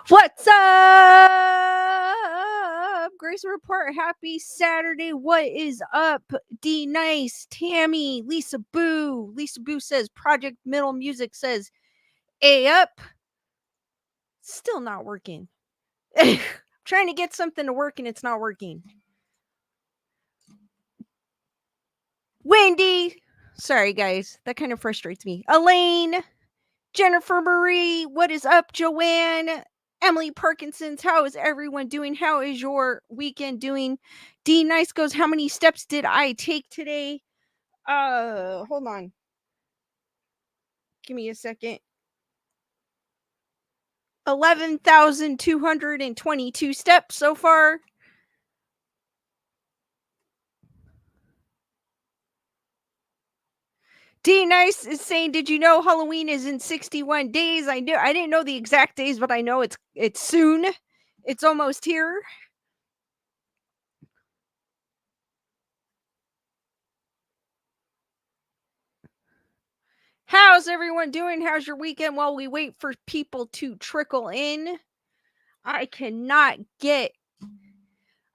What's up? Grace Report. Happy Saturday. What is up? D Nice, Tammy, Lisa Boo. Lisa Boo says Project Middle Music says A up. Still not working. Trying to get something to work and it's not working. Wendy. Sorry, guys. That kind of frustrates me. Elaine. Jennifer Marie. What is up, Joanne? Emily Parkinson's, how is everyone doing? How is your weekend doing? D Nice goes, how many steps did I take today? Hold on. Give me a second. 11,222 steps so far. D Nice is saying, did you know Halloween is in 61 days? I didn't know the exact days, but I know it's soon. It's almost here. How's everyone doing? How's your weekend while we wait for people to trickle in? I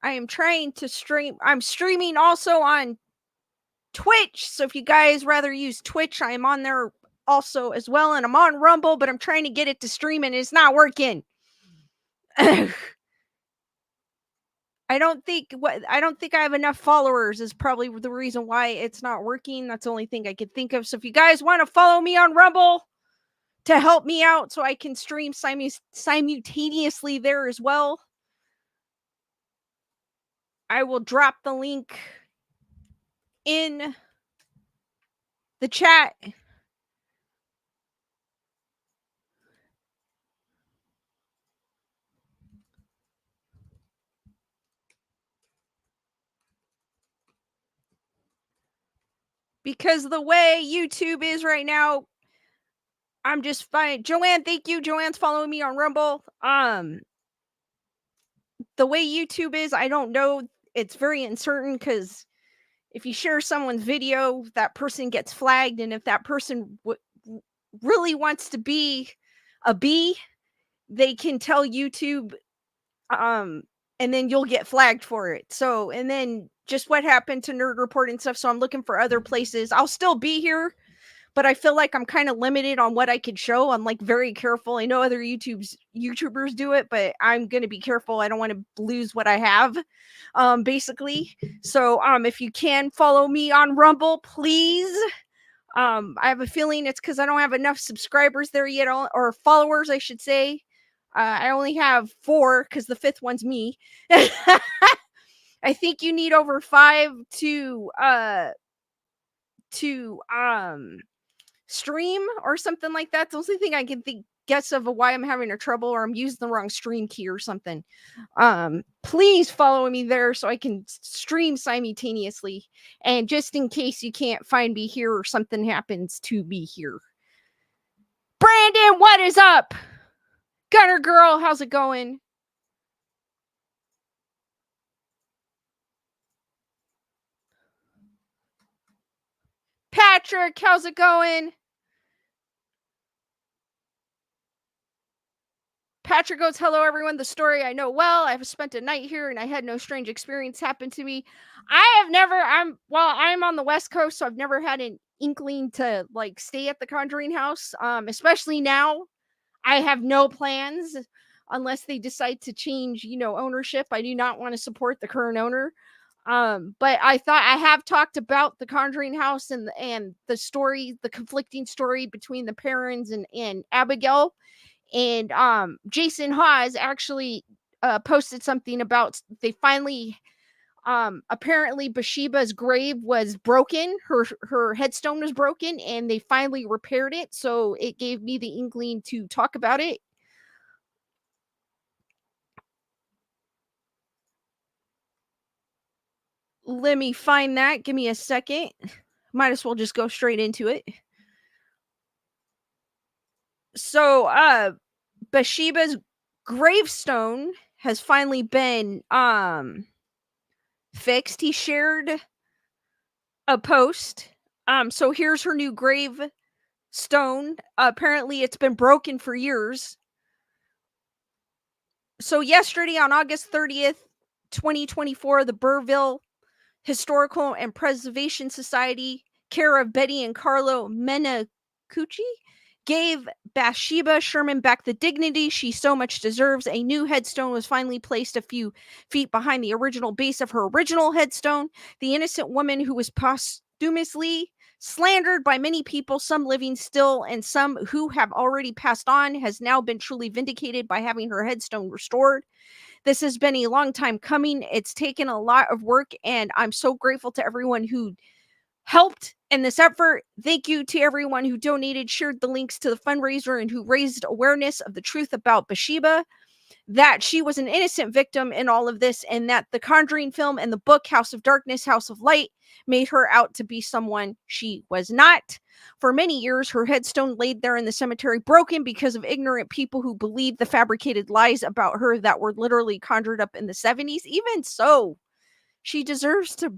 am trying to stream. I'm streaming also on Twitch. So if you guys rather use Twitch, I'm on there also as well. And I'm on Rumble, but I'm trying to get it to stream and it's not working. I don't think I have enough followers is probably the reason why it's not working. That's the only thing I could think of. So if you guys want to follow me on Rumble to help me out so I can stream simultaneously there as well, I will drop the link in the chat. Because the way YouTube is right now, I'm just fine. Joanne, thank you. Joanne's following me on Rumble. The way YouTube is, I don't know. It's very uncertain because if you share someone's video, that person gets flagged, and if that person really wants to be a bee, they can tell YouTube, and then you'll get flagged for it. So, and then just what happened to Nerd Report and stuff. So I'm looking for other places. I'll still be here, but I feel like I'm kind of limited on what I could show. I'm like very careful. I know other YouTubers do it, but I'm going to be careful. I don't want to lose what I have, basically. So, if you can follow me on Rumble, please. I have a feeling it's because I don't have enough subscribers there yet, or followers, I should say. I only have 4 because the 5th one's me. I think you need over 5 to stream or something like that. The only thing I can guess of why I'm having a trouble, or I'm using the wrong stream key or something. Please follow me there so I can stream simultaneously. And just in case you can't find me here or something happens to be here. Brandon, what is up? Gunner Girl, how's it going? Patrick, how's it going? Patrick goes, hello, everyone. The story I know well. I've spent a night here and I had no strange experience happen to me. I'm on the West Coast, so I've never had an inkling to like stay at the Conjuring house. Especially now, I have no plans unless they decide to change, ownership. I do not want to support the current owner. But I thought I have talked about the Conjuring house and the story, the conflicting story between the parents and Abigail. And Jason Hawes actually posted something about they finally apparently Bathsheba's grave was broken, her headstone was broken, and they finally repaired it. So it gave me the inkling to talk about it. Let me find that. Give me a second. Might as well just go straight into it. So Bathsheba's gravestone has finally been fixed. He shared a post. So here's her new gravestone. Apparently it's been broken for years. So yesterday on August 30th, 2024, the Burville Historical and Preservation Society, care of Betty and Carlo Menacucci, gave Bathsheba Sherman back the dignity she so much deserves. A new headstone was finally placed a few feet behind the original base of her original headstone. The innocent woman who was posthumously slandered by many people, some living still and some who have already passed on, has now been truly vindicated by having her headstone restored. This has been a long time coming. It's taken a lot of work, and I'm so grateful to everyone who helped in this effort. Thank you to everyone who donated, shared the links to the fundraiser, and who raised awareness of the truth about Bathsheba, that she was an innocent victim in all of this, and that the Conjuring film and the book House of Darkness, House of Light made her out to be someone she was not. For many years, her headstone laid there in the cemetery, broken because of ignorant people who believed the fabricated lies about her that were literally conjured up in the 70s. Even so, she deserves to,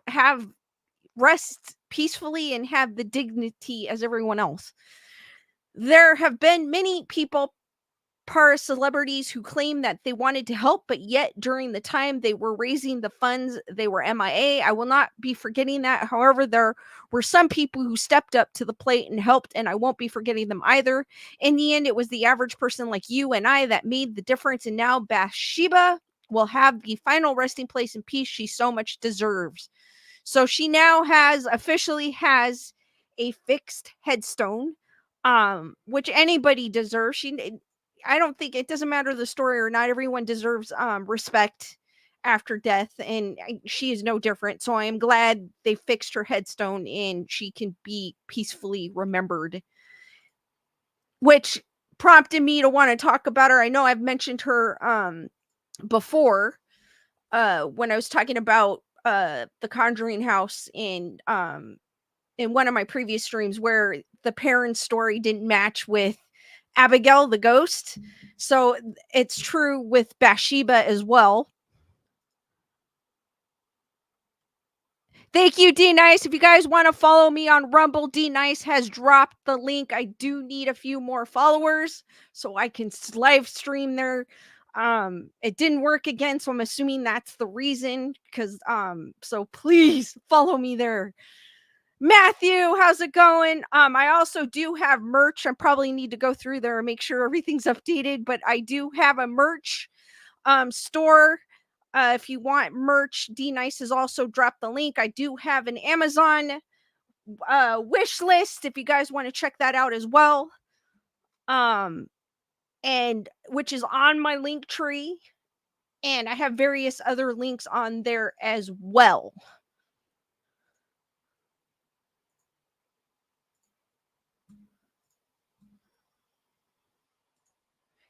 have rest peacefully and have the dignity as everyone else. There have been many people, para celebrities, who claim that they wanted to help, but yet during the time they were raising the funds, they were MIA. I will not be forgetting that. However, there were some people who stepped up to the plate and helped, and I won't be forgetting them either. In the end, it was the average person like you and I that made the difference, and now Bathsheba will have the final resting place in peace she so much deserves. So she now officially has a fixed headstone, which anybody deserves. I don't think it doesn't matter the story or not. Everyone deserves respect after death, and she is no different. So I am glad they fixed her headstone and she can be peacefully remembered, which prompted me to want to talk about her. I know I've mentioned her before, when I was talking about the Conjuring house in one of my previous streams, where the parents' story didn't match with Abigail the ghost. So it's true with Bathsheba as well. Thank you, D Nice. If you guys want to follow me on Rumble, D Nice has dropped the link. I do need a few more followers so I can live stream there. It didn't work again, so I'm assuming that's the reason. So please follow me there. Matthew, how's it going? I also do have merch. I probably need to go through there and make sure everything's updated, but I do have a merch store. If you want merch, D Nice has also dropped the link. I do have an Amazon wish list if you guys want to check that out as well. And which is on my link tree, and I have various other links on there as well.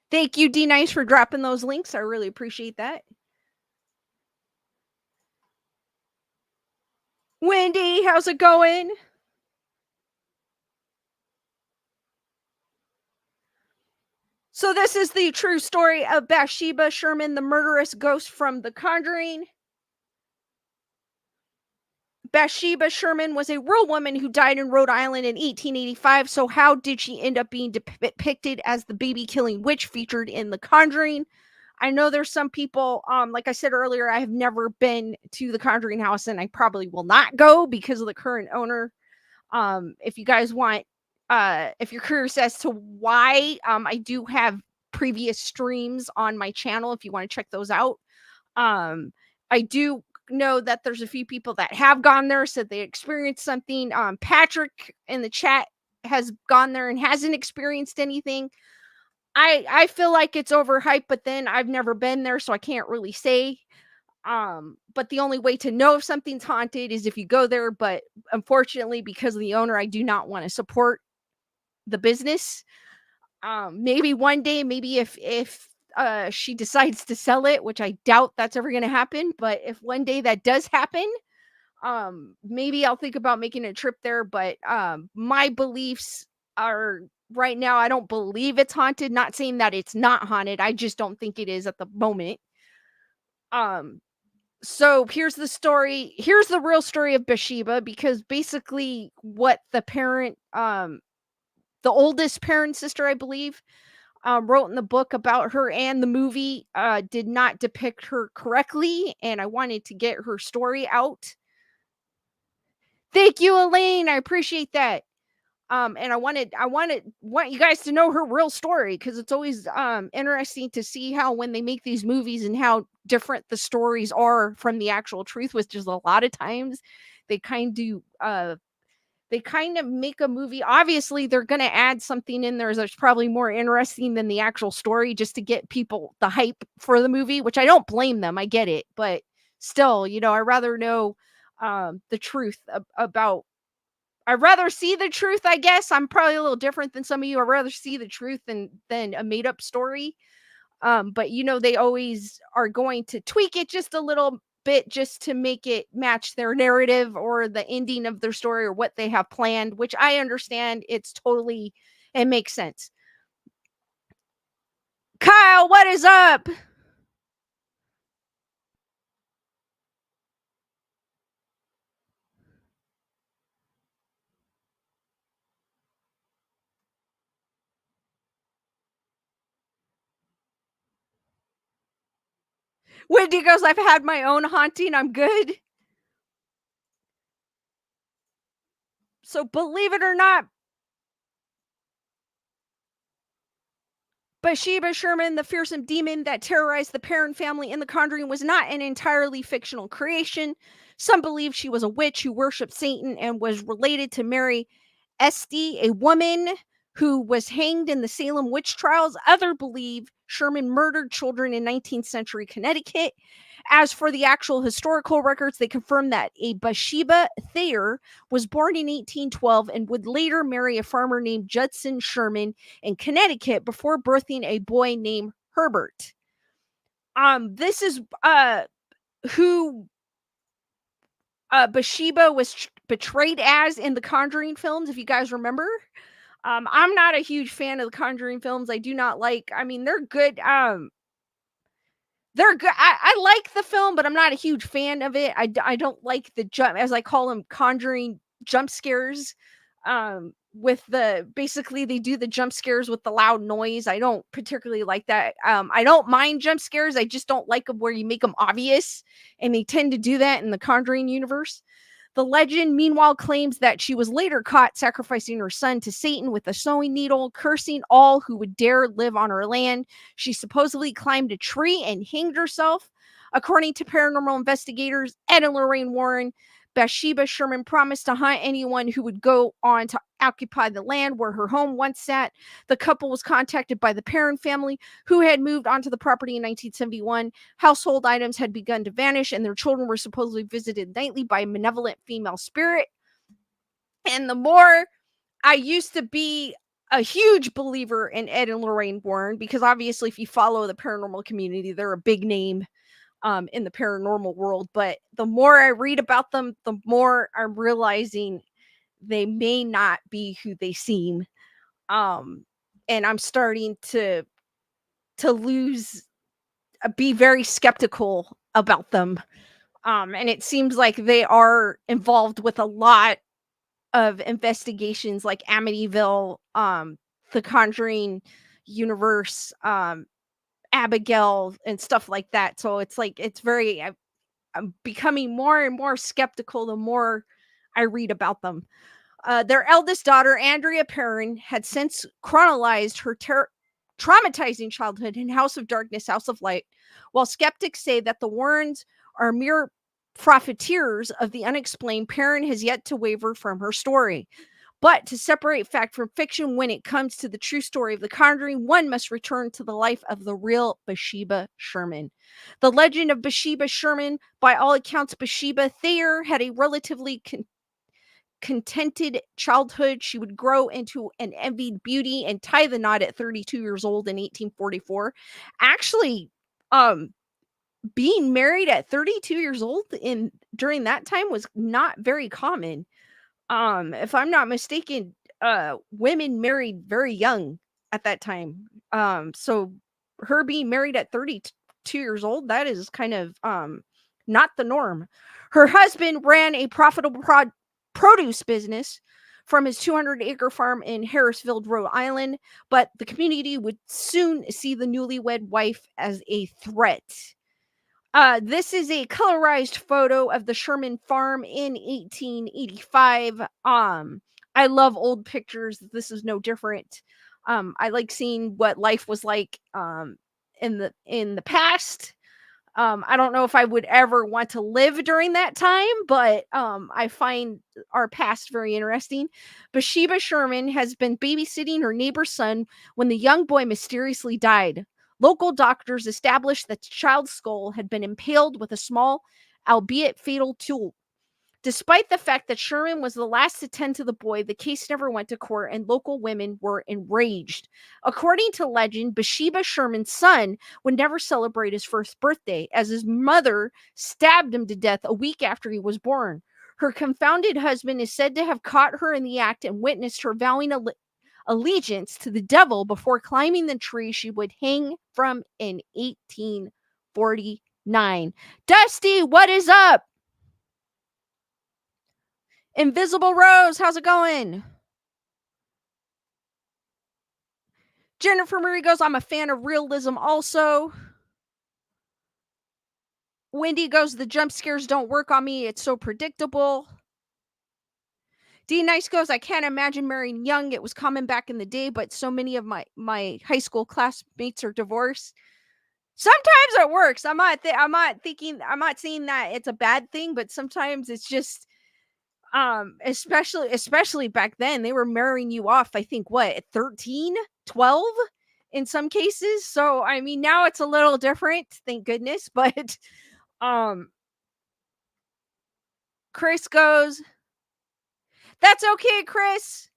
Thank you, D Nice, for dropping those links. I really appreciate that. Wendy, how's it going? So this is the true story of Bathsheba Sherman, the murderous ghost from The Conjuring. Bathsheba Sherman was a real woman who died in Rhode Island in 1885. So how did she end up being depicted as the baby-killing witch featured in The Conjuring? I know there's some people, like I said earlier, I have never been to the Conjuring house, and I probably will not go because of the current owner. If you guys want, if you're curious as to why, I do have previous streams on my channel if you want to check those out. I do know that there's a few people that have gone there, said they experienced something. Patrick in the chat has gone there and hasn't experienced anything. I feel like it's overhyped, but then I've never been there, so I can't really say. But the only way to know if something's haunted is if you go there. But unfortunately, because of the owner, I do not want to support the business. Maybe one day, maybe if she decides to sell it, which I doubt that's ever going to happen, but if one day that does happen, maybe I'll think about making a trip there. But my beliefs are, right now, I don't believe it's haunted. Not saying that it's not haunted, I just don't think it is at the moment. So here's the story. Here's the real story of Bathsheba, because basically what the oldest parent sister, I believe, wrote in the book about her, and the movie did not depict her correctly, and I wanted to get her story out. Thank you, Elaine. I appreciate that. And want you guys to know her real story, because it's always interesting to see how when they make these movies and how different the stories are from the actual truth, which is a lot of times they kind of make a movie. Obviously, they're going to add something in there that's probably more interesting than the actual story, just to get people the hype for the movie, which I don't blame them. I get it. But still, I rather know the truth about. I'd rather see the truth, I guess. I'm probably a little different than some of you. I'd rather see the truth than a made up story. But they always are going to tweak it just a little bit just to make it match their narrative or the ending of their story or what they have planned, which I understand. It makes sense. Kyle, what is up? Wendy goes, I've had my own haunting. I'm good. So believe it or not, Bathsheba Sherman, the fearsome demon that terrorized the Perron family in The Conjuring, was not an entirely fictional creation. Some believe she was a witch who worshipped Satan and was related to Mary Esty, a woman who was hanged in the Salem witch trials. Others believe Sherman murdered children in 19th century Connecticut. As for the actual historical records, they confirm that a Bathsheba Thayer was born in 1812 and would later marry a farmer named Judson Sherman in Connecticut before birthing a boy named Herbert. This is who Bathsheba was betrayed as in the Conjuring films, if you guys remember. I'm not a huge fan of the Conjuring films. I do not like. I mean, they're good. They're good. I like the film, but I'm not a huge fan of it. I don't like the jump, as I call them, Conjuring jump scares. With basically they do the jump scares with the loud noise. I don't particularly like that. I don't mind jump scares. I just don't like them where you make them obvious, and they tend to do that in the Conjuring universe. The legend, meanwhile, claims that she was later caught sacrificing her son to Satan with a sewing needle, cursing all who would dare live on her land. She supposedly climbed a tree and hanged herself. According to paranormal investigators Ed and Lorraine Warren, Bathsheba Sherman promised to hunt anyone who would go on to occupy the land where her home once sat. The couple was contacted by the Perron family, who had moved onto the property in 1971. Household items had begun to vanish, and their children were supposedly visited nightly by a malevolent female spirit. And the more I used to be a huge believer in Ed and Lorraine Warren, because obviously, if you follow the paranormal community, they're a big name in the paranormal world. But the more I read about them, the more I'm realizing they may not be who they seem. And I'm starting to lose, be very skeptical about them. And it seems like they are involved with a lot of investigations like Amityville, the Conjuring universe, Abigail, and stuff like that. So it's like, I'm becoming more and more skeptical the more I read about them. Their eldest daughter, Andrea Perron, had since chronicled her traumatizing childhood in House of Darkness, House of Light, while skeptics say that the Warrens are mere profiteers of the unexplained. Perron has yet to waver from her story. But to separate fact from fiction when it comes to the true story of The Conjuring, one must return to the life of the real Bathsheba Sherman. The legend of Bathsheba Sherman, by all accounts, Bathsheba Thayer had a relatively contented childhood. She would grow into an envied beauty and tie the knot at 32 years old in 1844. Actually, being married at 32 years old during that time was not very common. If I'm not mistaken, women married very young at that time. So her being married at 32 years old, that is kind of not the norm. Her husband ran a profitable produce business. from his 200-acre farm in Harrisville, Rhode Island, but the community would soon see the newlywed wife as a threat. This is a colorized photo of the Sherman farm in 1885. I love old pictures. This is no different. I like seeing what life was like in the past. I don't know if I would ever want to live during that time, but I find our past very interesting. Bathsheba Sherman has been babysitting her neighbor's son when the young boy mysteriously died. Local doctors established that the child's skull had been impaled with a small, albeit fatal tool. Despite the fact that Sherman was the last to tend to the boy, the case never went to court and local women were enraged. According to legend, Bathsheba Sherman's son would never celebrate his first birthday, as his mother stabbed him to death a week after he was born. Her confounded husband is said to have caught her in the act and witnessed her vowing allegiance to the devil before climbing the tree she would hang from in 1849. Dusty, what is up? Invisible Rose, how's it going? Jennifer Marie goes, I'm a fan of realism also. Wendy goes, the jump scares don't work on me. It's so predictable. D Nice goes, I can't imagine marrying young. It was common back in the day, but so many of my high school classmates are divorced. Sometimes it works. I'm not saying that it's a bad thing, but sometimes it's just especially back then, they were marrying you off, I think, what, at 13, 12 in some cases. So I mean, now it's a little different, thank goodness. But um Chris goes, that's okay, Chris.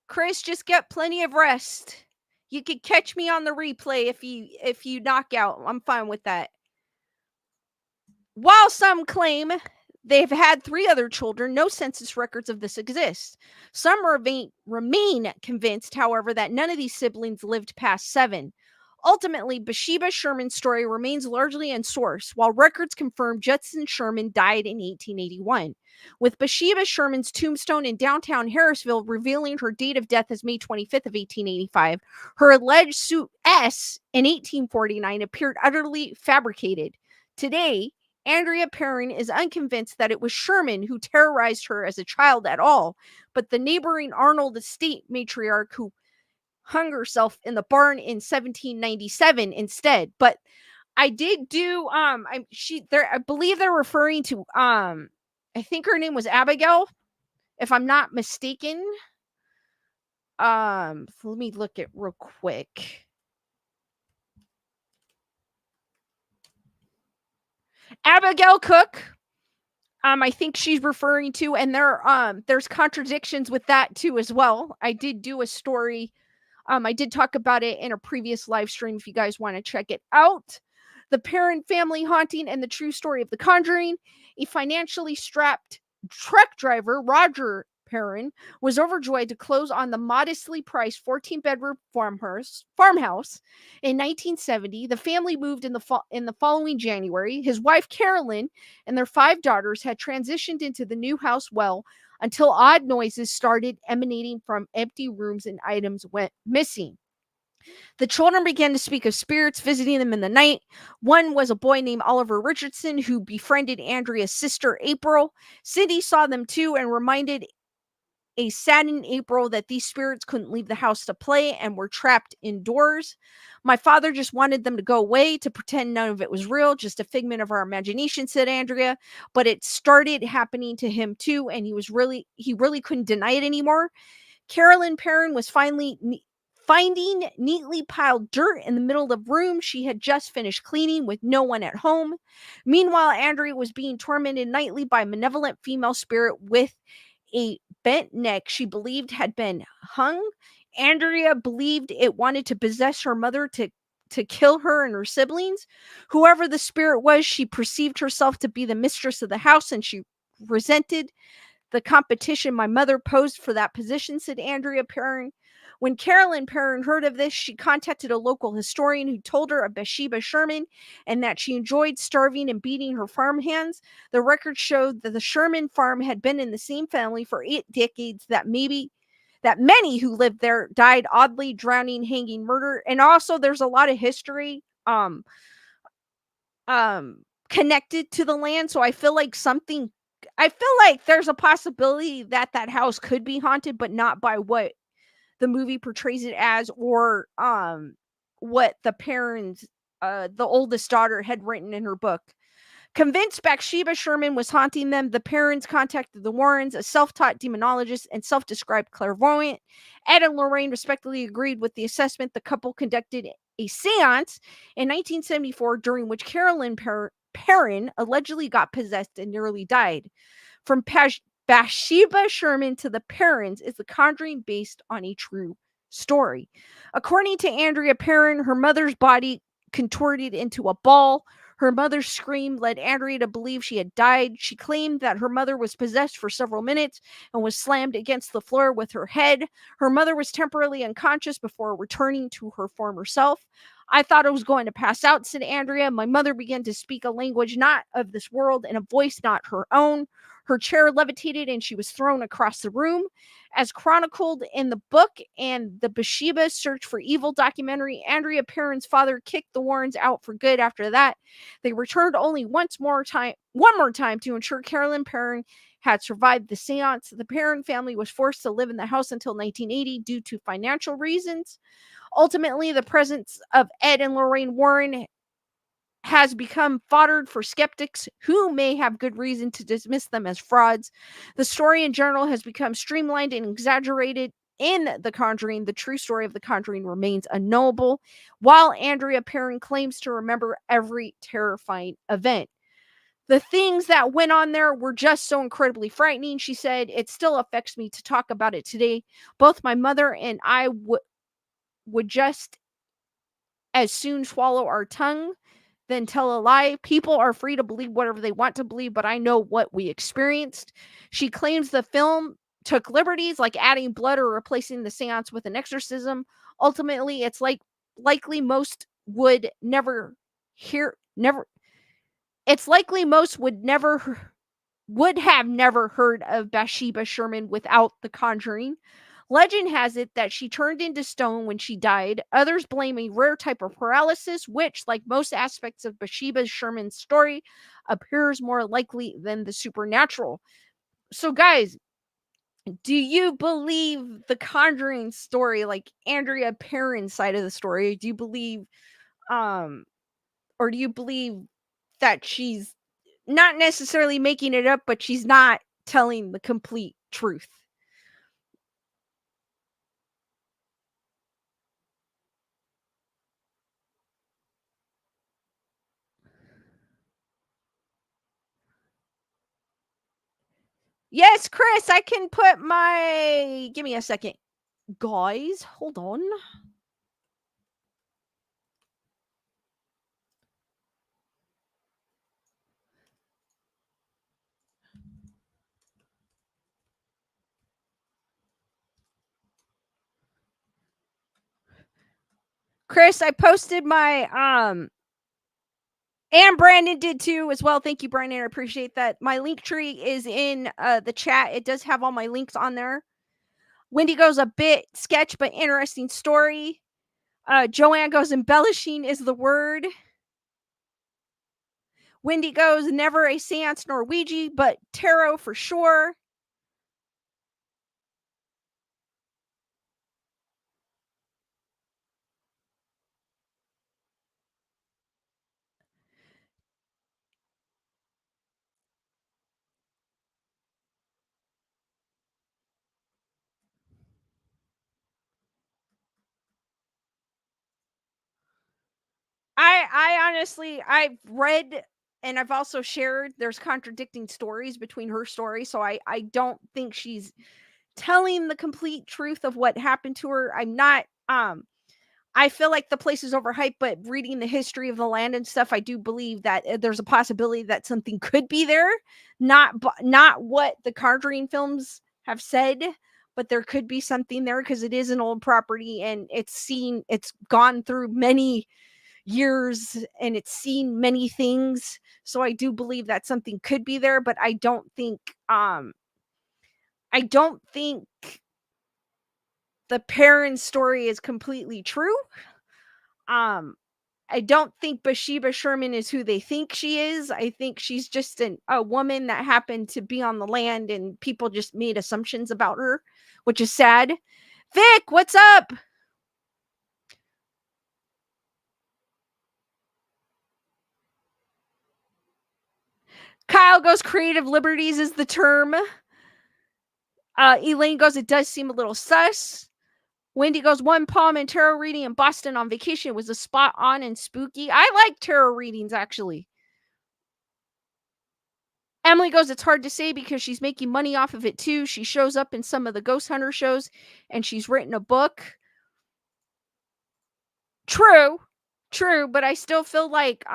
Chris, just get plenty of rest. You could catch me on the replay if you knock out. I'm fine with that. While some claim they've had 3 other children, no census records of this exist. Some remain convinced, however, that none of these siblings lived past 7. Ultimately, Bathsheba Sherman's story remains largely unsourced, while records confirm Judson Sherman died in 1881. With Bathsheba Sherman's tombstone in downtown Harrisville revealing her date of death as May 25th of 1885, her alleged suit S in 1849 appeared utterly fabricated. Today, Andrea Perrin is unconvinced that it was Sherman who terrorized her as a child at all, but the neighboring Arnold estate matriarch who hung herself in the barn in 1797 instead. But I did do I believe they're referring to I think her name was Abigail, if I'm not mistaken. Let me look it real quick. Abigail Cook. I think she's referring to, and there's contradictions with that too as well. I did do a story. I did talk about it in a previous live stream if you guys want to check it out. The Perrin family haunting and the true story of the Conjuring. A financially strapped truck driver, Roger Perrin, was overjoyed to close on the modestly priced 14-bedroom farmhouse. In 1970, the family moved in the following January. His wife, Carolyn, and their 5 daughters had transitioned into the new house well until odd noises started emanating from empty rooms and items went missing. The children began to speak of spirits visiting them in the night. One was a boy named Oliver Richardson who befriended Andrea's sister, April. Cindy saw them too and reminded a saddened April that these spirits couldn't leave the house to play and were trapped indoors. My father just wanted them to go away to pretend none of it was real, just a figment of our imagination, said Andrea. But it started happening to him too, and he really couldn't deny it anymore. Carolyn Perrin was finally finding neatly piled dirt in the middle of the room she had just finished cleaning with no one at home. Meanwhile, Andrea was being tormented nightly by a malevolent female spirit with a bent neck she believed had been hung. Andrea believed it wanted to possess her mother to kill her and her siblings. Whoever the spirit was, she perceived herself to be the mistress of the house, and she resented the competition my mother posed for that position, said Andrea Perrin. When Carolyn Perrin heard of this, she contacted a local historian who told her of Bathsheba Sherman and that she enjoyed starving and beating her farm hands. The records showed that the Sherman farm had been in the same family for 8 decades, that many who lived there died oddly, drowning, hanging, murder. And also there's a lot of history connected to the land. So I feel like there's a possibility that that house could be haunted, but not by what the movie portrays it as, or what the parents, the oldest daughter, had written in her book. Convinced Bathsheba Sherman was haunting them, the parents contacted the Warrens, a self-taught demonologist and self-described clairvoyant. Ed and Lorraine respectively agreed with the assessment. The couple conducted a seance in 1974, during which Carolyn Perrin allegedly got possessed and nearly died. From Bathsheba Sherman to the Perrins is The Conjuring, based on a true story. According to Andrea Perrin, her mother's body contorted into a ball. Her mother's scream led Andrea to believe she had died. She claimed that her mother was possessed for several minutes and was slammed against the floor with her head. Her mother was temporarily unconscious before returning to her former self. I thought I was going to pass out, said Andrea. My mother began to speak a language not of this world and a voice not her own. Her chair levitated and she was thrown across the room. As chronicled in the book and the Bathsheba Search for Evil documentary, Andrea Perrin's father kicked the Warrens out for good after that. They returned only one more time to ensure Carolyn Perrin had survived the seance. The Perrin family was forced to live in the house until 1980 due to financial reasons. Ultimately, the presence of Ed and Lorraine Warren has become fodder for skeptics who may have good reason to dismiss them as frauds. The story in general has become streamlined and exaggerated. In The Conjuring, the true story of The Conjuring remains unknowable, while Andrea Perrin claims to remember every terrifying event. The things that went on there were just so incredibly frightening, she said. It still affects me to talk about it today. Both my mother and I would just as soon swallow our tongue than tell a lie. People are free to believe whatever they want to believe, but I know what we experienced. She claims the film took liberties like adding blood or replacing the seance with an exorcism. Ultimately, it's likely most would never hear never it's likely most would have never heard of Bathsheba Sherman without The Conjuring. Legend has it that she turned into stone when she died. Others blame a rare type of paralysis, which, like most aspects of Bathsheba Sherman's story, appears more likely than the supernatural. So, guys, do you believe the Conjuring story, like Andrea Perrin's side of the story? Do you believe, um, or do you believe that she's not necessarily making it up, but she's not telling the complete truth? Yes, Chris, I can put my. Give me a second. Guys, hold on. Chris, I posted my and Brandon did too as well. Thank you, Brandon. I appreciate that. My link tree is in the chat. It does have all my links on there. Wendigo's a bit sketch, but interesting story. Joanne goes, embellishing is the word. Wendigo's never a seance nor Ouija, but tarot for sure. I honestly, I've read and I've also shared there's contradicting stories between her story, so I don't think she's telling the complete truth of what happened to her. I'm not I feel like the place is overhyped, but reading the history of the land and stuff, I do believe that there's a possibility that something could be there. Not what the Conjuring films have said, but there could be something there because it is an old property and it's gone through many years and it's seen many things. So I do believe that something could be there, but I don't think the parents' story is completely true. Um, I don't think Bathsheba Sherman is who they think she is. I think she's just a woman that happened to be on the land and people just made assumptions about her, which is sad. Vic, what's up? Kyle goes, creative liberties is the term. Elaine goes, it does seem a little sus. Wendy goes, one palm and tarot reading in Boston on vacation was a spot on and spooky. I like tarot readings, actually. Emily goes, it's hard to say because she's making money off of it too. She shows up in some of the ghost hunter shows and she's written a book. True, true, but I still feel like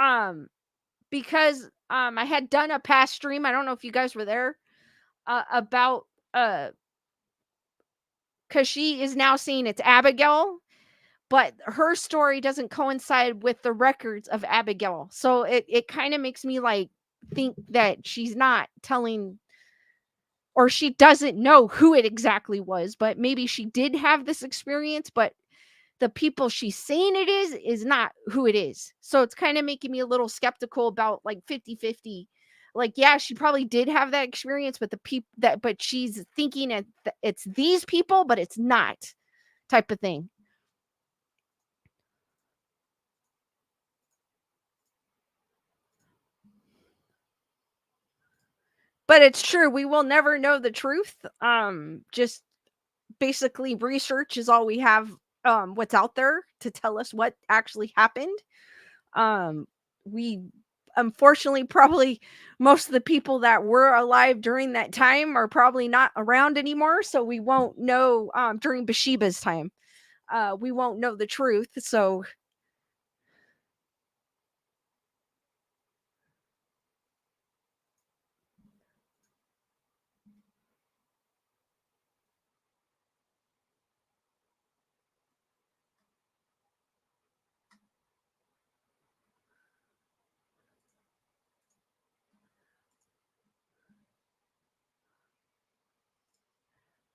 because I had done a past stream, I don't know if you guys were there, about because she is now saying it's Abigail, but her story doesn't coincide with the records of Abigail. So it kind of makes me like think that she's not telling or she doesn't know who it exactly was, but maybe she did have this experience, but the people she's saying it is not who it is. So it's kind of making me a little skeptical about like 50-50. Like, yeah, she probably did have that experience, but the people that, but she's thinking it's these people, but it's not type of thing. But it's true. We will never know the truth. Just basically research is all we have, what's out there to tell us what actually happened. We unfortunately probably most of the people that were alive during that time are probably not around anymore, so we won't know during Bathsheba's time. We won't know the truth. So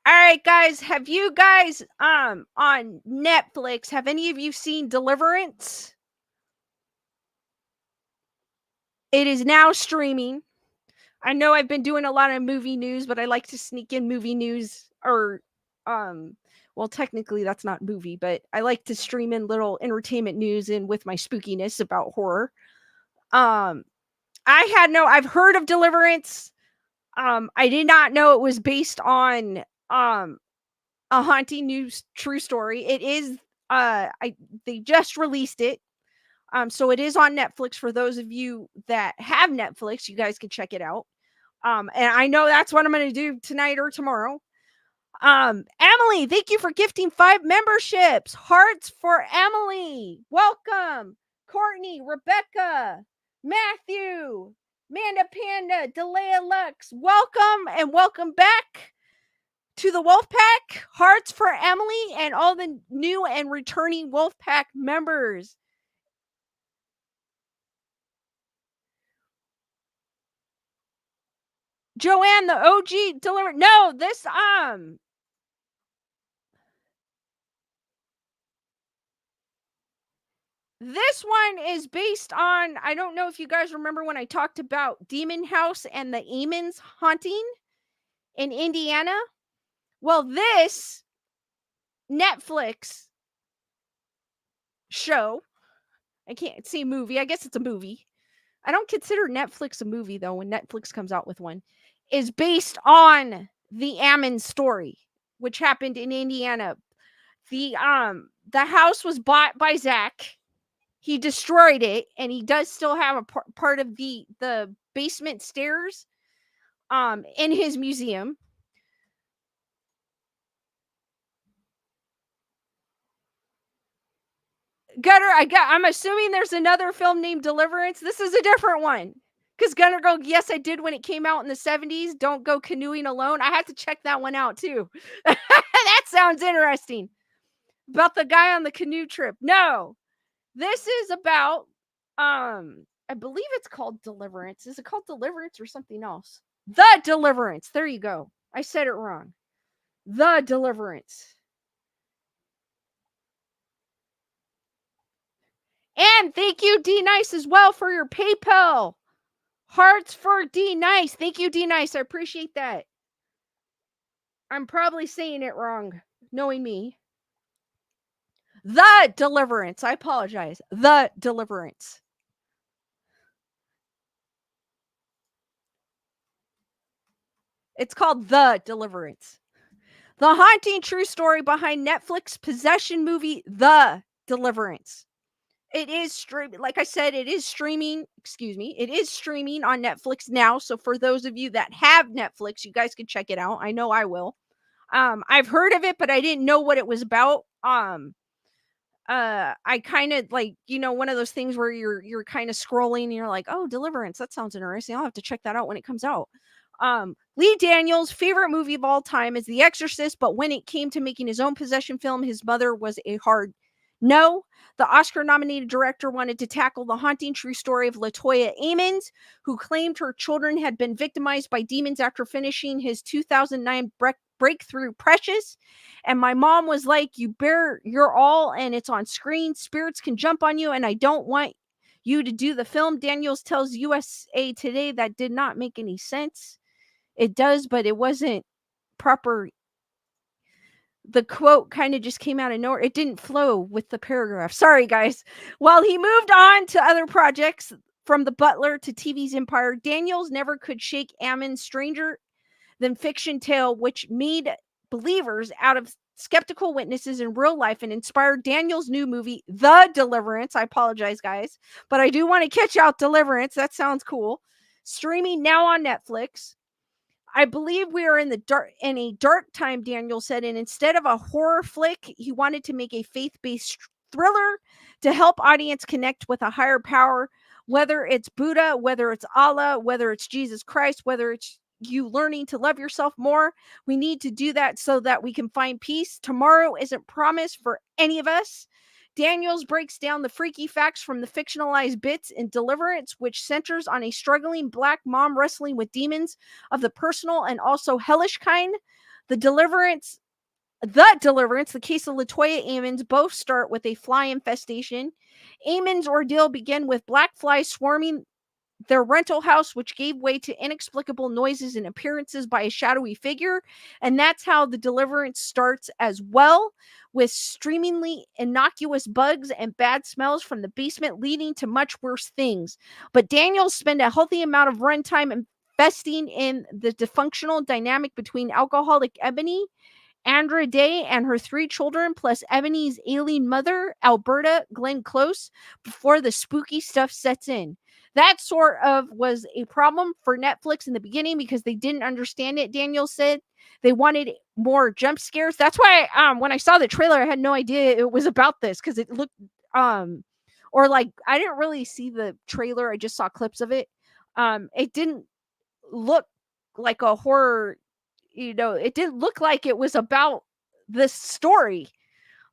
all right, guys, have you guys on Netflix, have any of you seen Deliverance? It is now streaming. I know I've been doing a lot of movie news, but I like to sneak in movie news or well, technically that's not movie, but I like to stream in little entertainment news in with my spookiness about horror. Um I've heard of Deliverance. I did not know it was based on a haunting news true story. It is I they just released it. So it is on Netflix for those of you that have Netflix, you guys can check it out. And I know that's what I'm going to do tonight or tomorrow. Emily, thank you for gifting 5 memberships. Hearts for Emily. Welcome. Courtney, Rebecca, Matthew, Manda Panda, Delea Lux. Welcome and welcome back to the Wolfpack. Hearts for Emily and all the new and returning Wolfpack members. Joanne, the OG deliver. No, this one is based on, I don't know if you guys remember when I talked about Demon House and the Amons haunting in Indiana. Well, this Netflix show, I can't say movie, I guess it's a movie. I don't consider Netflix a movie though when Netflix comes out with one, is based on the Ammon story, which happened in Indiana. The house was bought by Zach. He destroyed it, and he does still have a part of the basement stairs in his museum. Gutter, I'm assuming there's another film named Deliverance. This is a different one Because Gunner Girl, yes, I did when it came out in the 70s. Don't go canoeing alone. I had to check that one out too. That sounds interesting. About the guy on the canoe trip. No, this is about, I believe it's called Deliverance. Is it called Deliverance or something else? The Deliverance. There you go. I said it wrong. The Deliverance. And thank you, D Nice, as well, for your PayPal. Hearts for D Nice. Thank you, D Nice. I appreciate that. I'm probably saying it wrong, knowing me. The Deliverance. I apologize. The Deliverance. It's called The Deliverance. The haunting true story behind Netflix possession movie The Deliverance. It is streaming. Like I said, it is streaming. Excuse me. It is streaming on Netflix now. So for those of you that have Netflix, you guys can check it out. I know I will. I've heard of it, but I didn't know what it was about. I kind of like, one of those things where you're kind of scrolling and you're like, oh, Deliverance, that sounds interesting. I'll have to check that out when it comes out. Lee Daniels' favorite movie of all time is The Exorcist, but when it came to making his own possession film, his mother was a hard no. The Oscar-nominated director wanted to tackle the haunting true story of Latoya Amons, who claimed her children had been victimized by demons after finishing his 2009 breakthrough Precious. And my mom was like, you bear your all and it's on screen. Spirits can jump on you and I don't want you to do the film. Daniels tells USA Today that did not make any sense. It does, but it wasn't proper. The quote kind of just came out of nowhere. It didn't flow with the paragraph. Sorry, guys. While he moved on to other projects, from The Butler to TV's Empire, Daniels never could shake Ammon's stranger than fiction tale, which made believers out of skeptical witnesses in real life and inspired Daniels' new movie, The Deliverance. I apologize, guys, but I do want to catch out Deliverance. That sounds cool. Streaming now on Netflix. I believe we are in a dark time, Daniel said, and instead of a horror flick, he wanted to make a faith-based thriller to help audience connect with a higher power, whether it's Buddha, whether it's Allah, whether it's Jesus Christ, whether it's you learning to love yourself more. We need to do that so that we can find peace. Tomorrow isn't promised for any of us. Daniels breaks down the freaky facts from the fictionalized bits in Deliverance, which centers on a struggling black mom wrestling with demons of the personal and also hellish kind. The Deliverance, the case of Latoya Amons, both start with a fly infestation. Amon's ordeal began with black flies swarming their rental house, which gave way to inexplicable noises and appearances by a shadowy figure. And that's how the Deliverance starts as well, with streamingly innocuous bugs and bad smells from the basement leading to much worse things. But Daniels spent a healthy amount of runtime investing in the dysfunctional dynamic between alcoholic Ebony, Andra Day, and her 3 children, plus Ebony's ailing mother, Alberta Glenn Close, before the spooky stuff sets in. That sort of was a problem for Netflix in the beginning because they didn't understand it, Daniel said. They wanted more jump scares. That's why when I saw the trailer, I had no idea it was about this because it looked or like I didn't really see the trailer. I just saw clips of it. It didn't look like a horror, it didn't look like it was about this story.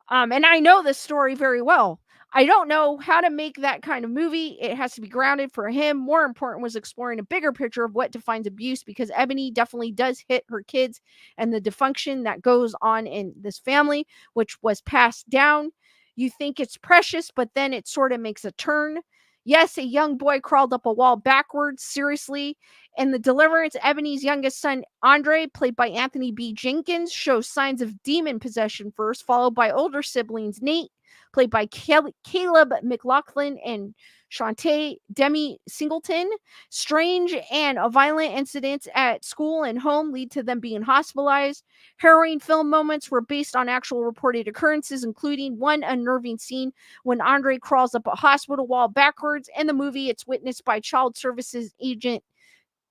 And I know this story very well. I don't know how to make that kind of movie. It has to be grounded for him. More important was exploring a bigger picture of what defines abuse, because Ebony definitely does hit her kids and the dysfunction that goes on in this family, which was passed down. You think it's Precious, but then it sort of makes a turn. Yes, a young boy crawled up a wall backwards. Seriously. In the Deliverance, Ebony's youngest son, Andre, played by Anthony B. Jenkins, shows signs of demon possession first, followed by older siblings, Nate, played by Caleb McLaughlin, and Shantae Demi Singleton. Strange and violent incidents at school and home lead to them being hospitalized. Harrowing film moments were based on actual reported occurrences, including one unnerving scene when Andre crawls up a hospital wall backwards. In the movie, it's witnessed by child services agent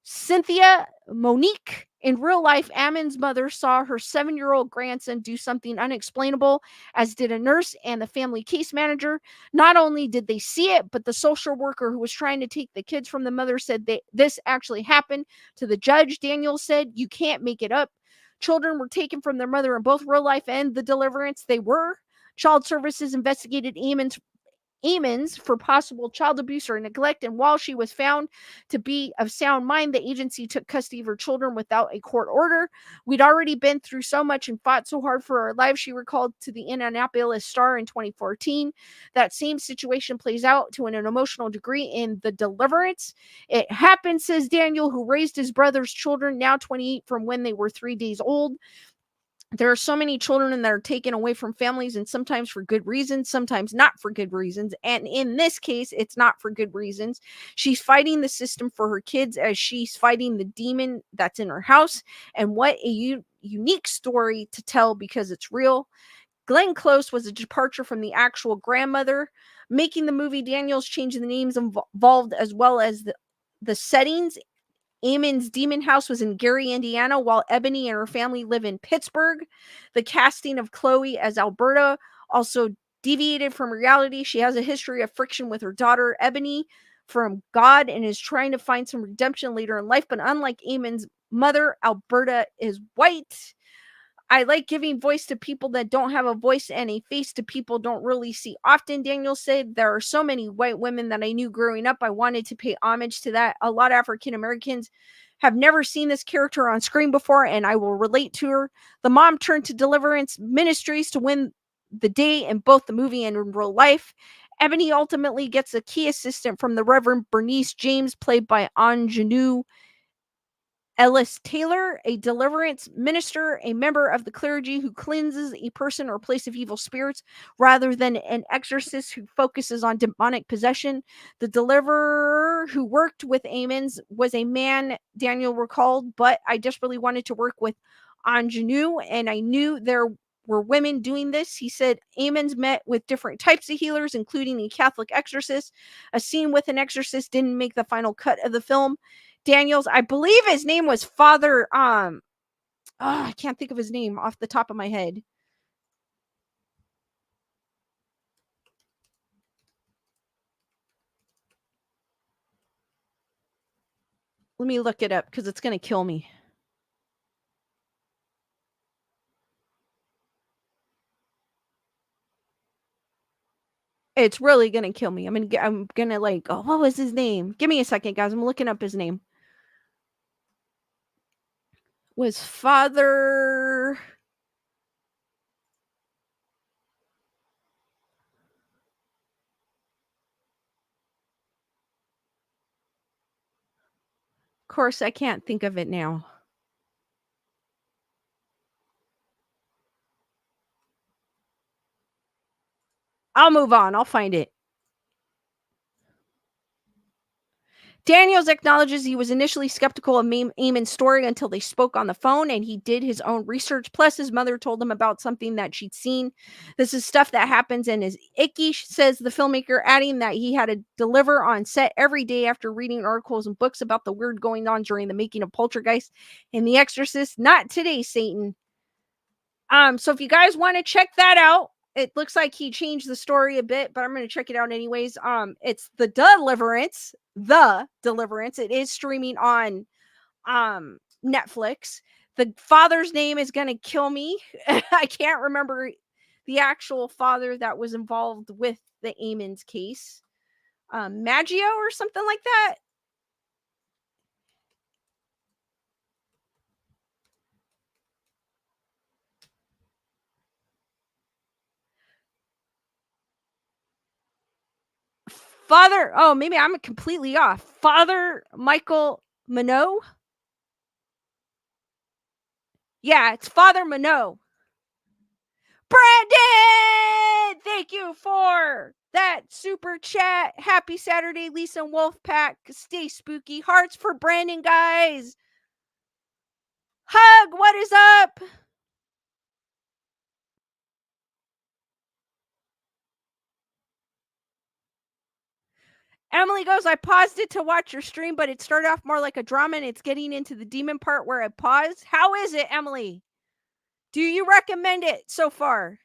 Cynthia Monique In real life, Ammon's mother saw her 7-year-old grandson do something unexplainable, as did a nurse and the family case manager. Not only did they see it, but the social worker who was trying to take the kids from the mother said this actually happened to the judge. Daniel said, "You can't make it up. Children were taken from their mother in both real life and the Deliverance. They were." Child Services investigated Amons for possible child abuse or neglect, and while she was found to be of sound mind, the agency took custody of her children without a court order. "We'd already been through so much and fought so hard for our lives," she recalled to the Indianapolis Star in 2014. That same situation plays out to an emotional degree in The Deliverance. "It happened," says Daniel, who raised his brother's children, now 28, from when they were 3 days old. "There are so many children that are taken away from families, and sometimes for good reasons, sometimes not for good reasons. And in this case, it's not for good reasons. She's fighting the system for her kids as she's fighting the demon that's in her house. And what a unique story to tell because it's real." Glenn Close was a departure from the actual grandmother. Making the movie, Daniels changed the names involved as well as the settings. Eamon's demon house was in Gary, Indiana, while Ebony and her family live in Pittsburgh. The casting of Chloe as Alberta also deviated from reality. She has a history of friction with her daughter, Ebony, from God, and is trying to find some redemption later in life. But unlike Eamon's mother, Alberta is white. "I like giving voice to people that don't have a voice and a face to people don't really see often," Daniel said. "There are so many white women that I knew growing up. I wanted to pay homage to that. A lot of African Americans have never seen this character on screen before, and I will relate to her." The mom turned to Deliverance Ministries to win the day in both the movie and in real life. Ebony ultimately gets a key assistant from the Reverend Bernice James, played by Anjanou Ellis Taylor, a deliverance minister, a member of the clergy who cleanses a person or place of evil spirits, rather than an exorcist who focuses on demonic possession. The deliverer who worked with Amons was a man, Daniel recalled, "but I desperately wanted to work with Anjanou, and I knew there were women doing this." He said Amons met with different types of healers, including a Catholic exorcist. A scene with an exorcist didn't make the final cut of the film. Daniels, I believe his name was Father, I can't think of his name off the top of my head. Let me look it up because it's going to kill me. It's really going to kill me. I'm going to like, oh, what was his name? Give me a second, guys. I'm looking up his name. Was Father. Of course, I can't think of it now. I'll move on. I'll find it. Daniels acknowledges he was initially skeptical of Eamon's story until they spoke on the phone, and he did his own research. Plus, his mother told him about something that she'd seen. "This is stuff that happens and is icky," says the filmmaker, adding that he had to deliver on set every day after reading articles and books about the weird going on during the making of Poltergeist and The Exorcist. Not today, Satan. So if you guys want to check that out, it looks like he changed the story a bit, but I'm going to check it out anyways. It's The Deliverance. The Deliverance. It is streaming on Netflix. The father's name is going to kill me. I can't remember the actual father that was involved with the Amons case. Maggio or something like that. Father, oh, maybe I'm completely off. Father Michael Minot. Yeah, it's Father Minot. Brandon, thank you for that super chat. Happy Saturday, Lisa and Wolfpack. Stay spooky. Hearts for Brandon, guys. Hug, what is up? Emily goes, I paused it to watch your stream, but it started off more like a drama and it's getting into the demon part where I paused. How is it, Emily? Do you recommend it so far?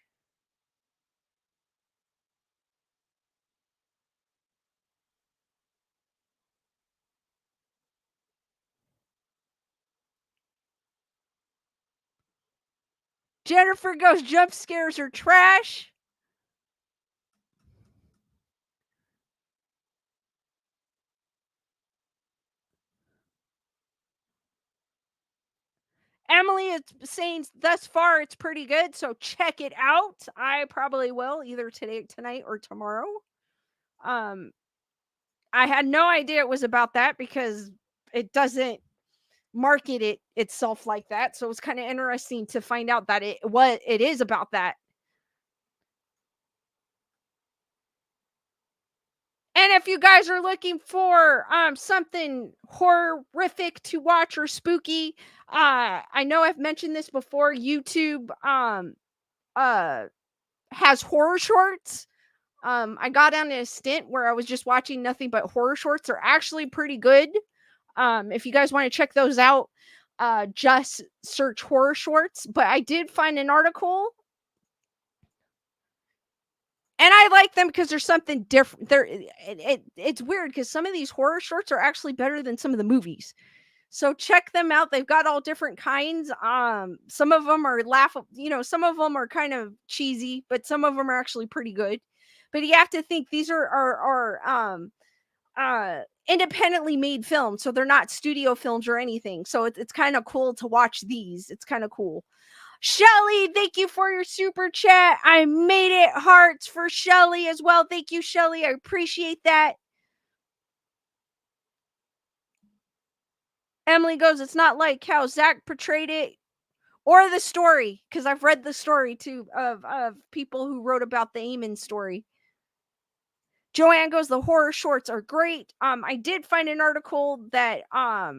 Jennifer goes, jump scares are trash. Emily is saying thus far it's pretty good, so check it out. I probably will either today, tonight, or tomorrow. Um, I had no idea it was about that because it doesn't market it itself like that. So it was kind of interesting to find out that it is about that. And if you guys are looking for something horrific to watch or spooky, I know I've mentioned this before. YouTube uh has horror shorts. I got on a stint where I was just watching nothing but horror shorts. They're actually pretty good. If you guys want to check those out, just search horror shorts. But I did find an article, and I like them because there's something different. It's weird because some of these horror shorts are actually better than some of the movies. So check them out. They've got all different kinds. Some of them are some of them are kind of cheesy, but some of them are actually pretty good. But you have to think these are independently made films, so they're not studio films or anything. So it's kind of cool to watch these. It's kind of cool. Shelly, thank you for your super chat. I made it hearts for Shelly as well. Thank you, Shelly. I appreciate that. Emily goes, it's not like how Zach portrayed it or the story, because I've read the story too of people who wrote about the Eamon story. Joanne goes, the horror shorts are great. I did find an article that I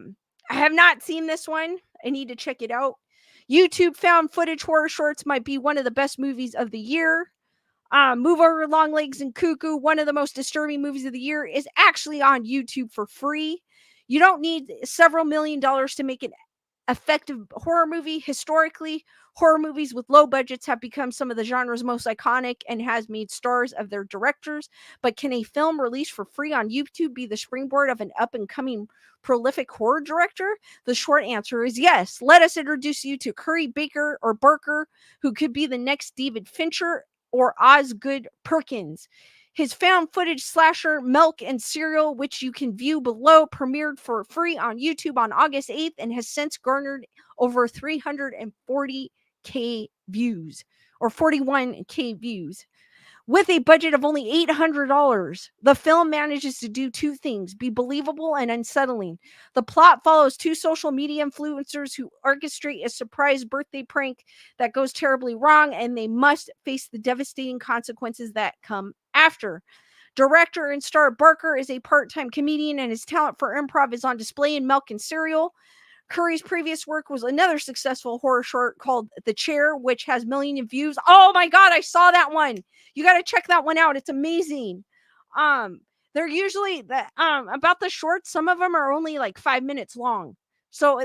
have not seen this one. I need to check it out. YouTube found footage horror shorts might be one of the best movies of the year. Move Over Long Legs and Cuckoo, one of the most disturbing movies of the year, is actually on YouTube for free. You don't need several $1,000,000 to make an effective horror movie. Historically, horror movies with low budgets have become some of the genre's most iconic and has made stars of their directors. But can a film released for free on YouTube be the springboard of an up and coming prolific horror director? The short answer is yes. Let us introduce you to Curry Baker or Barker, who could be the next David Fincher or Osgood Perkins. His found footage slasher Milk and Cereal, which you can view below, premiered for free on YouTube on August 8th and has since garnered over 340K views or 41K views. With a budget of only $800, the film manages to do two things: be believable and unsettling. The plot follows two social media influencers who orchestrate a surprise birthday prank that goes terribly wrong, and they must face the devastating consequences that come after. Director and star Barker is a part-time comedian, and his talent for improv is on display in Milk and Cereal. Curry's previous work was another successful horror short called The Chair, which has millions of views. Oh my God, I saw that one. You got to check that one out. It's amazing. They're usually about the shorts. Some of them are only like 5 minutes long. So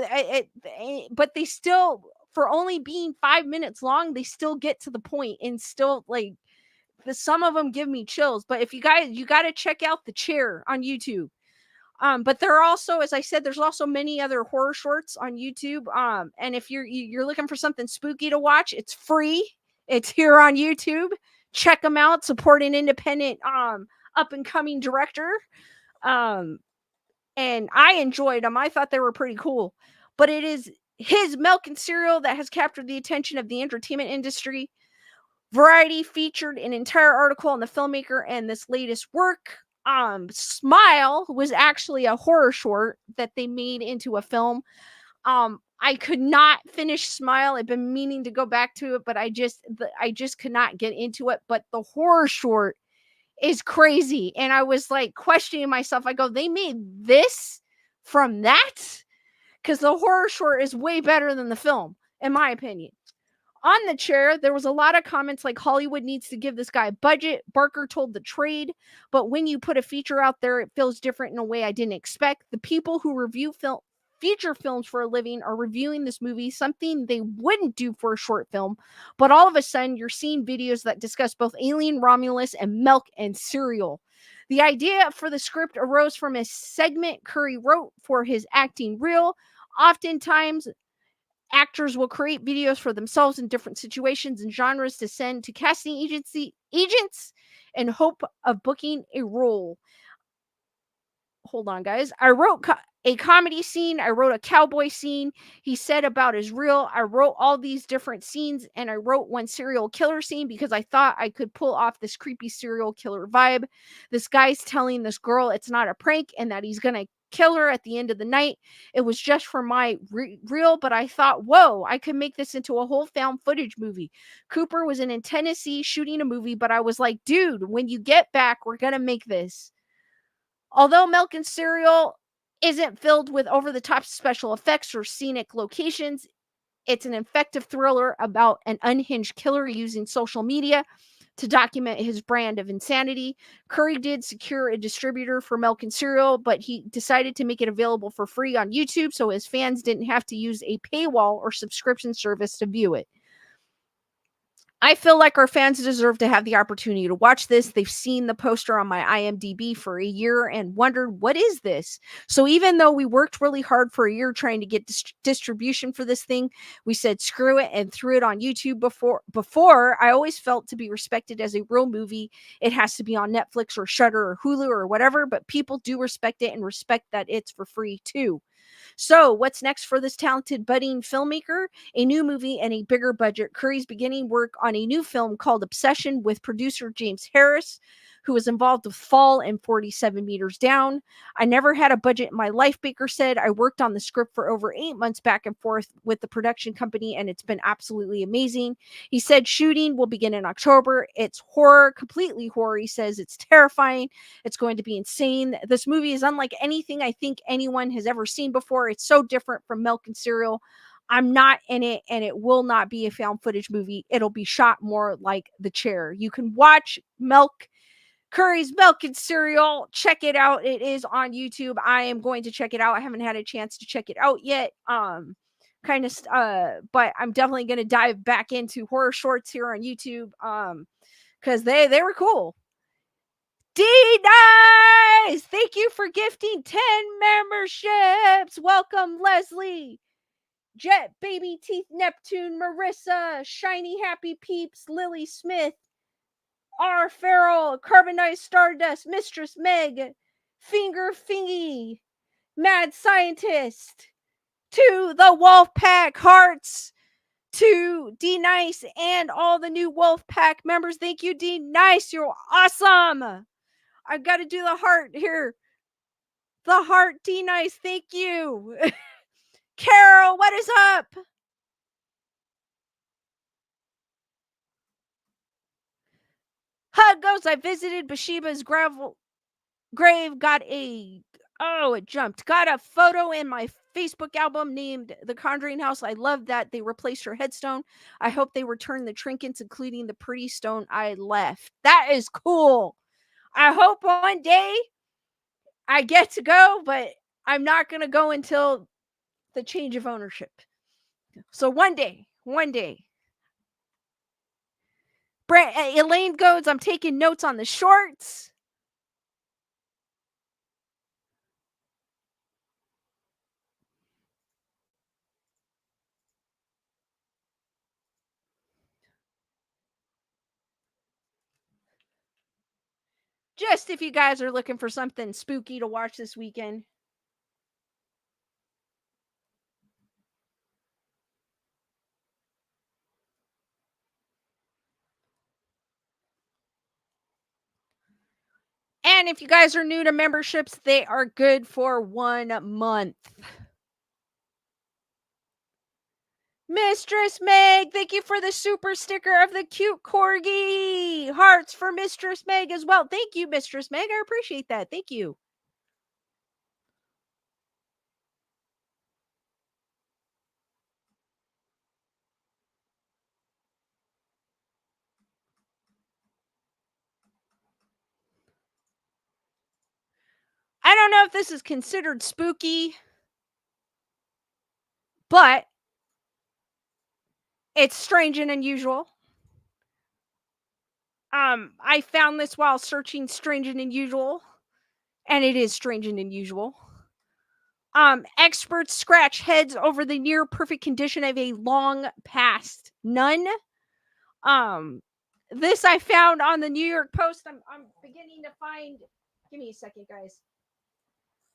but they still, for only being 5 minutes long, they still get to the point and still like some of them give me chills. But if you got to check out The Chair on YouTube. But there are also, as I said, there's also many other horror shorts on YouTube. And if you're looking for something spooky to watch, it's free. It's here on YouTube. Check them out. Support an independent, up and coming director. And I enjoyed them. I thought they were pretty cool. But it is his Milk and Cereal that has captured the attention of the entertainment industry. Variety featured an entire article on the filmmaker and this latest work. Smile was actually a horror short that they made into a film. I could not finish Smile. I've been meaning to go back to it, but I just could not get into it. But the horror short is crazy, and I was like questioning myself. I go, they made this from that? Because the horror short is way better than the film, in my opinion. On the chair, there was a lot of comments like Hollywood needs to give this guy a budget. Barker told the trade, but when you put a feature out there, it feels different in a way I didn't expect. The people who review feature films for a living are reviewing this movie, something they wouldn't do for a short film. But all of a sudden, you're seeing videos that discuss both Alien Romulus and milk and cereal. The idea for the script arose from a segment Curry wrote for his acting reel. Oftentimes, actors will create videos for themselves in different situations and genres to send to casting agents in hope of booking a role. Hold on, guys. I wrote a comedy scene. I wrote a cowboy scene. He said about his reel. I wrote all these different scenes, and I wrote one serial killer scene because I thought I could pull off this creepy serial killer vibe. This guy's telling this girl it's not a prank and that he's gonna kill her at the end of the night. It was just for my reel, but I thought, whoa, I could make this into a whole found footage movie. Cooper was in Tennessee shooting a movie, but I was like, dude, when you get back, we're gonna make this. Although Milk and Cereal isn't filled with over the top special effects or scenic locations, it's an effective thriller about an unhinged killer using social media to document his brand of insanity. Curry did secure a distributor for Milk and Cereal, but he decided to make it available for free on YouTube so his fans didn't have to use a paywall or subscription service to view it. I feel like our fans deserve to have the opportunity to watch this. They've seen the poster on my IMDb for a year and wondered, what is this? So even though we worked really hard for a year trying to get distribution for this thing, we said screw it and threw it on YouTube before. I always felt to be respected as a real movie, it has to be on Netflix or Shudder or Hulu or whatever, but people do respect it and respect that it's for free too. So, what's next for this talented budding filmmaker? A new movie and a bigger budget. Curry's beginning work on a new film called Obsession with producer James Harris, who was involved with Fall and 47 Meters Down. I never had a budget in my life, Baker said. I worked on the script for over 8 months back and forth with the production company, and it's been absolutely amazing. He said shooting will begin in October. It's horror, completely horror. He says it's terrifying. It's going to be insane. This movie is unlike anything I think anyone has ever seen before. It's so different from Milk and Cereal. I'm not in it, and it will not be a found footage movie. It'll be shot more like The Chair. You can watch Curry's Milk and Cereal. Check it out. It is on YouTube. I am going to check it out. I haven't had a chance to check it out yet. But I'm definitely going to dive back into horror shorts here on YouTube. Because they were cool. D Nice! Thank you for gifting 10 memberships. Welcome, Leslie, Jet, Baby Teeth, Neptune, Marissa, Shiny Happy Peeps, Lily Smith, R. Farrell, Carbonized Stardust, Mistress Meg, Finger Fingy, Mad Scientist, to the Wolf Pack Hearts, to D Nice, and all the new Wolf Pack members. Thank you, D Nice. You're awesome. I've got to do the heart here. The heart, D Nice. Thank you. Carol, what is up? Hug goes. I visited Bathsheba's grave. It jumped. Got a photo in my Facebook album named The Conjuring House. I love that they replaced her headstone. I hope they return the trinkets, including the pretty stone I left. That is cool. I hope one day I get to go, but I'm not going to go until the change of ownership. So one day. Elaine goes, I'm taking notes on the shorts. Just if you guys are looking for something spooky to watch this weekend. And if you guys are new to memberships, they are good for 1 month. Mistress Meg, thank you for the super sticker of the cute corgi. Hearts for Mistress Meg as well. Thank you, Mistress Meg. I appreciate that. Thank you. I don't know if this is considered spooky, but it's strange and unusual. I found this while searching strange and unusual, and it is strange and unusual. Experts scratch heads over the near perfect condition of a long past nun. Um, this I found on the New York Post. I'm beginning to find. Give me a second, guys.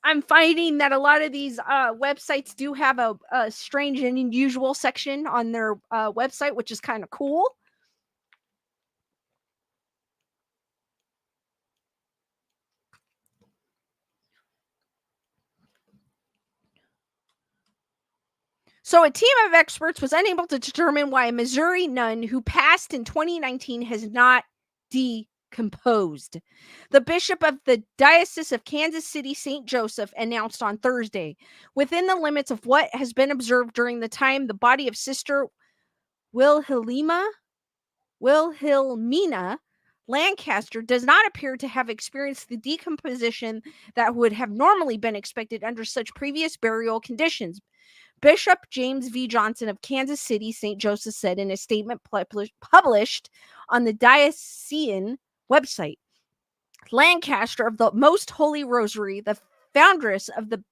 I'm finding that a lot of these websites do have a strange and unusual section on their website, which is kind of cool. So, a team of experts was unable to determine why a Missouri nun who passed in 2019 has not decomposed. The bishop of the Diocese of Kansas City, St. Joseph, announced on Thursday, within the limits of what has been observed during the time the body of Sister Wilhelmina Lancaster does not appear to have experienced the decomposition that would have normally been expected under such previous burial conditions. Bishop James V. Johnson of Kansas City, St. Joseph, said in a statement published on the diocesan website. Lancaster of the Most Holy Rosary, the foundress of the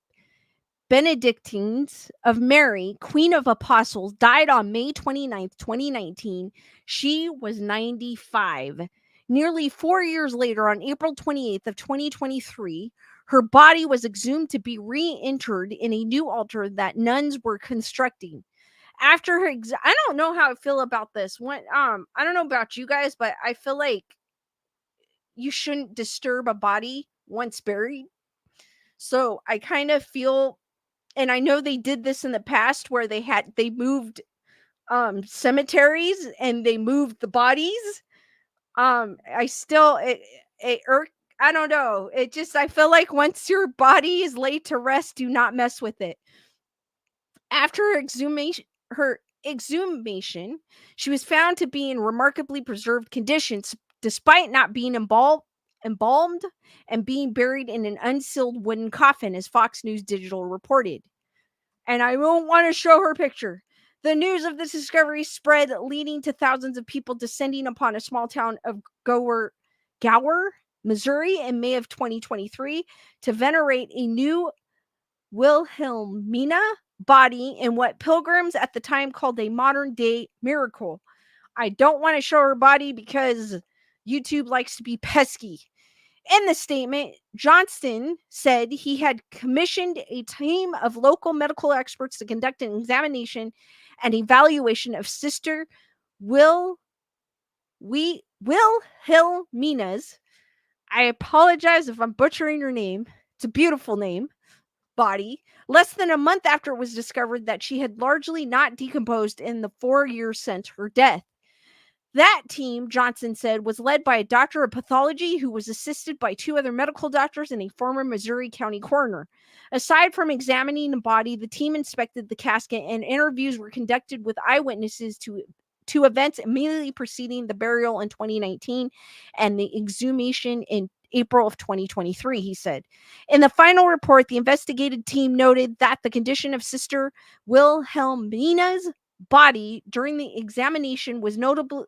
Benedictines of Mary, Queen of Apostles, died on May 29th, 2019. She was 95. Nearly 4 years later, on April 28th of 2023, her body was exhumed to be reinterred in a new altar that nuns were constructing. After her, I don't know how I feel about this. I don't know about you guys, but I feel like you shouldn't disturb a body once buried. So I kind of feel, and I know they did this in the past where they moved cemeteries and they moved the bodies. I still it irk I don't know. It just I feel like once your body is laid to rest, do not mess with it. After her exhumation, she was found to be in remarkably preserved conditions despite not being embalmed and being buried in an unsealed wooden coffin, as Fox News Digital reported. And I won't want to show her picture. The news of this discovery spread, leading to thousands of people descending upon a small town of Gower, Missouri in May of 2023 to venerate a new Wilhelmina body in what pilgrims at the time called a modern day miracle. I don't want to show her body because YouTube likes to be pesky. In the statement, Johnston said he had commissioned a team of local medical experts to conduct an examination and evaluation of Sister Wilhelmina's, I apologize if I'm butchering her name, it's a beautiful name, body, less than a month after it was discovered that she had largely not decomposed in the 4 years since her death. That team, Johnson said, was led by a doctor of pathology who was assisted by 2 other medical doctors and a former Missouri County coroner. Aside from examining the body, the team inspected the casket and interviews were conducted with eyewitnesses to events immediately preceding the burial in 2019 and the exhumation in April of 2023, he said. In the final report, the investigative team noted that the condition of Sister Wilhelmina's body during the examination was notable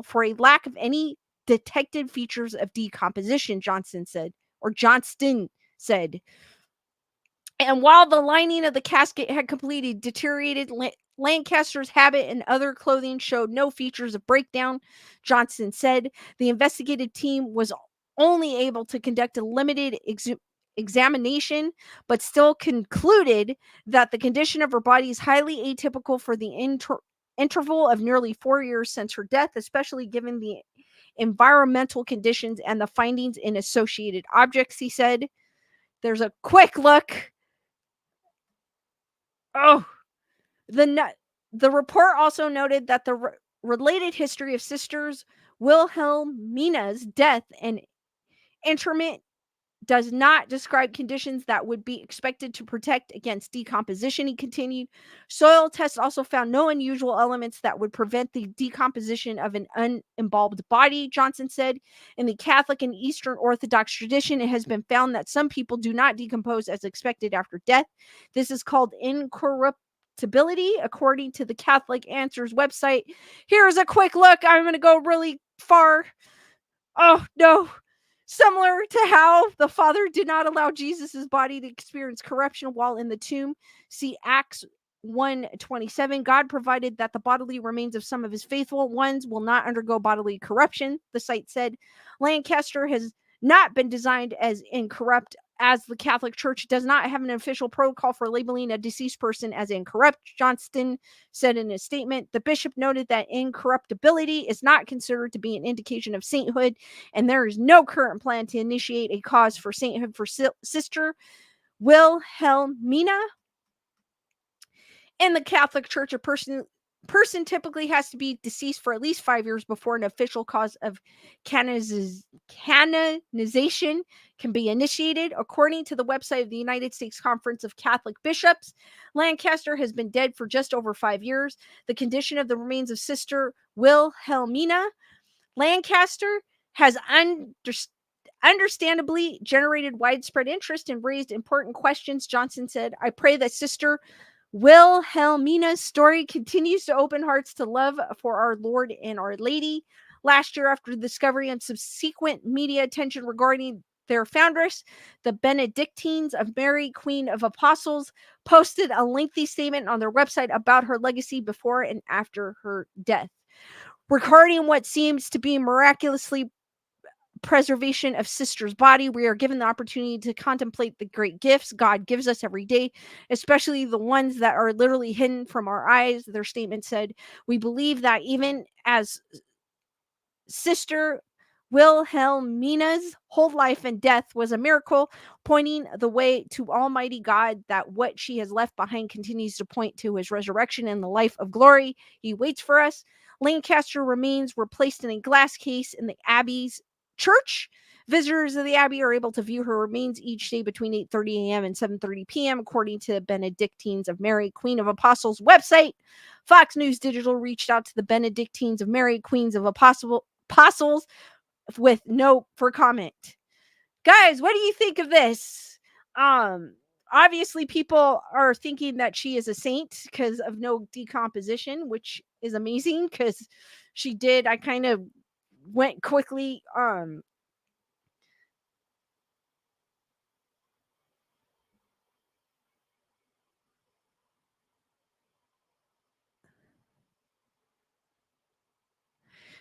for a lack of any detected features of decomposition, Johnston said. And while the lining of the casket had completely deteriorated, Lancaster's habit and other clothing showed no features of breakdown, Johnston said. The investigative team was only able to conduct a limited examination, but still concluded that the condition of her body is highly atypical for the interval of nearly 4 years since her death, especially given the environmental conditions and the findings in associated objects, he said. There's a quick look. Oh, the report also noted that the related history of Sisters Wilhelmina's death and interment does not describe conditions that would be expected to protect against decomposition, he continued. Soil tests also found no unusual elements that would prevent the decomposition of an unembalmed body, Johnson said. In the Catholic and Eastern Orthodox tradition, it has been found that some people do not decompose as expected after death. This is called incorruptibility, according to the Catholic Answers website. Here's a quick look. I'm going to go really far. Oh, no. Similar to how the Father did not allow Jesus' body to experience corruption while in the tomb. See Acts 1:27. God provided that the bodily remains of some of his faithful ones will not undergo bodily corruption, the site said. Lancaster has not been designed as incorrupt, as the Catholic Church does not have an official protocol for labeling a deceased person as incorrupt, Johnston said in his statement. The bishop noted that incorruptibility is not considered to be an indication of sainthood, and there is no current plan to initiate a cause for sainthood for Sister Wilhelmina. In the Catholic Church, a person typically has to be deceased for at least 5 years before an official cause of canonization can be initiated. According to the website of the United States Conference of Catholic Bishops, Lancaster has been dead for just over 5 years. The condition of the remains of Sister Wilhelmina Lancaster has understandably generated widespread interest and raised important questions, Johnson said. I pray that Sister Wilhelmina's story continues to open hearts to love for our Lord and Our Lady. Last year, after the discovery and subsequent media attention regarding their foundress, the Benedictines of Mary, Queen of Apostles, posted a lengthy statement on their website about her legacy before and after her death. Regarding what seems to be miraculously preservation of Sister's body, we are given the opportunity to contemplate the great gifts God gives us every day, especially the ones that are literally hidden from our eyes. Their statement said, we believe that even as Sister Wilhelmina's whole life and death was a miracle, pointing the way to Almighty God, that what she has left behind continues to point to his resurrection and the life of glory he waits for us. Lancaster remains were placed in a glass case in the Abbey's church. Visitors of the Abbey are able to view her remains each day between 8:30 a.m. and 7:30 p.m., according to the Benedictines of Mary, Queen of Apostles website. Fox News Digital reached out to the Benedictines of Mary, Queens of Apostles with no for comment. Guys, what do you think of this? Obviously people are thinking that she is a saint because of no decomposition, which is amazing because she did. I kind of went quickly.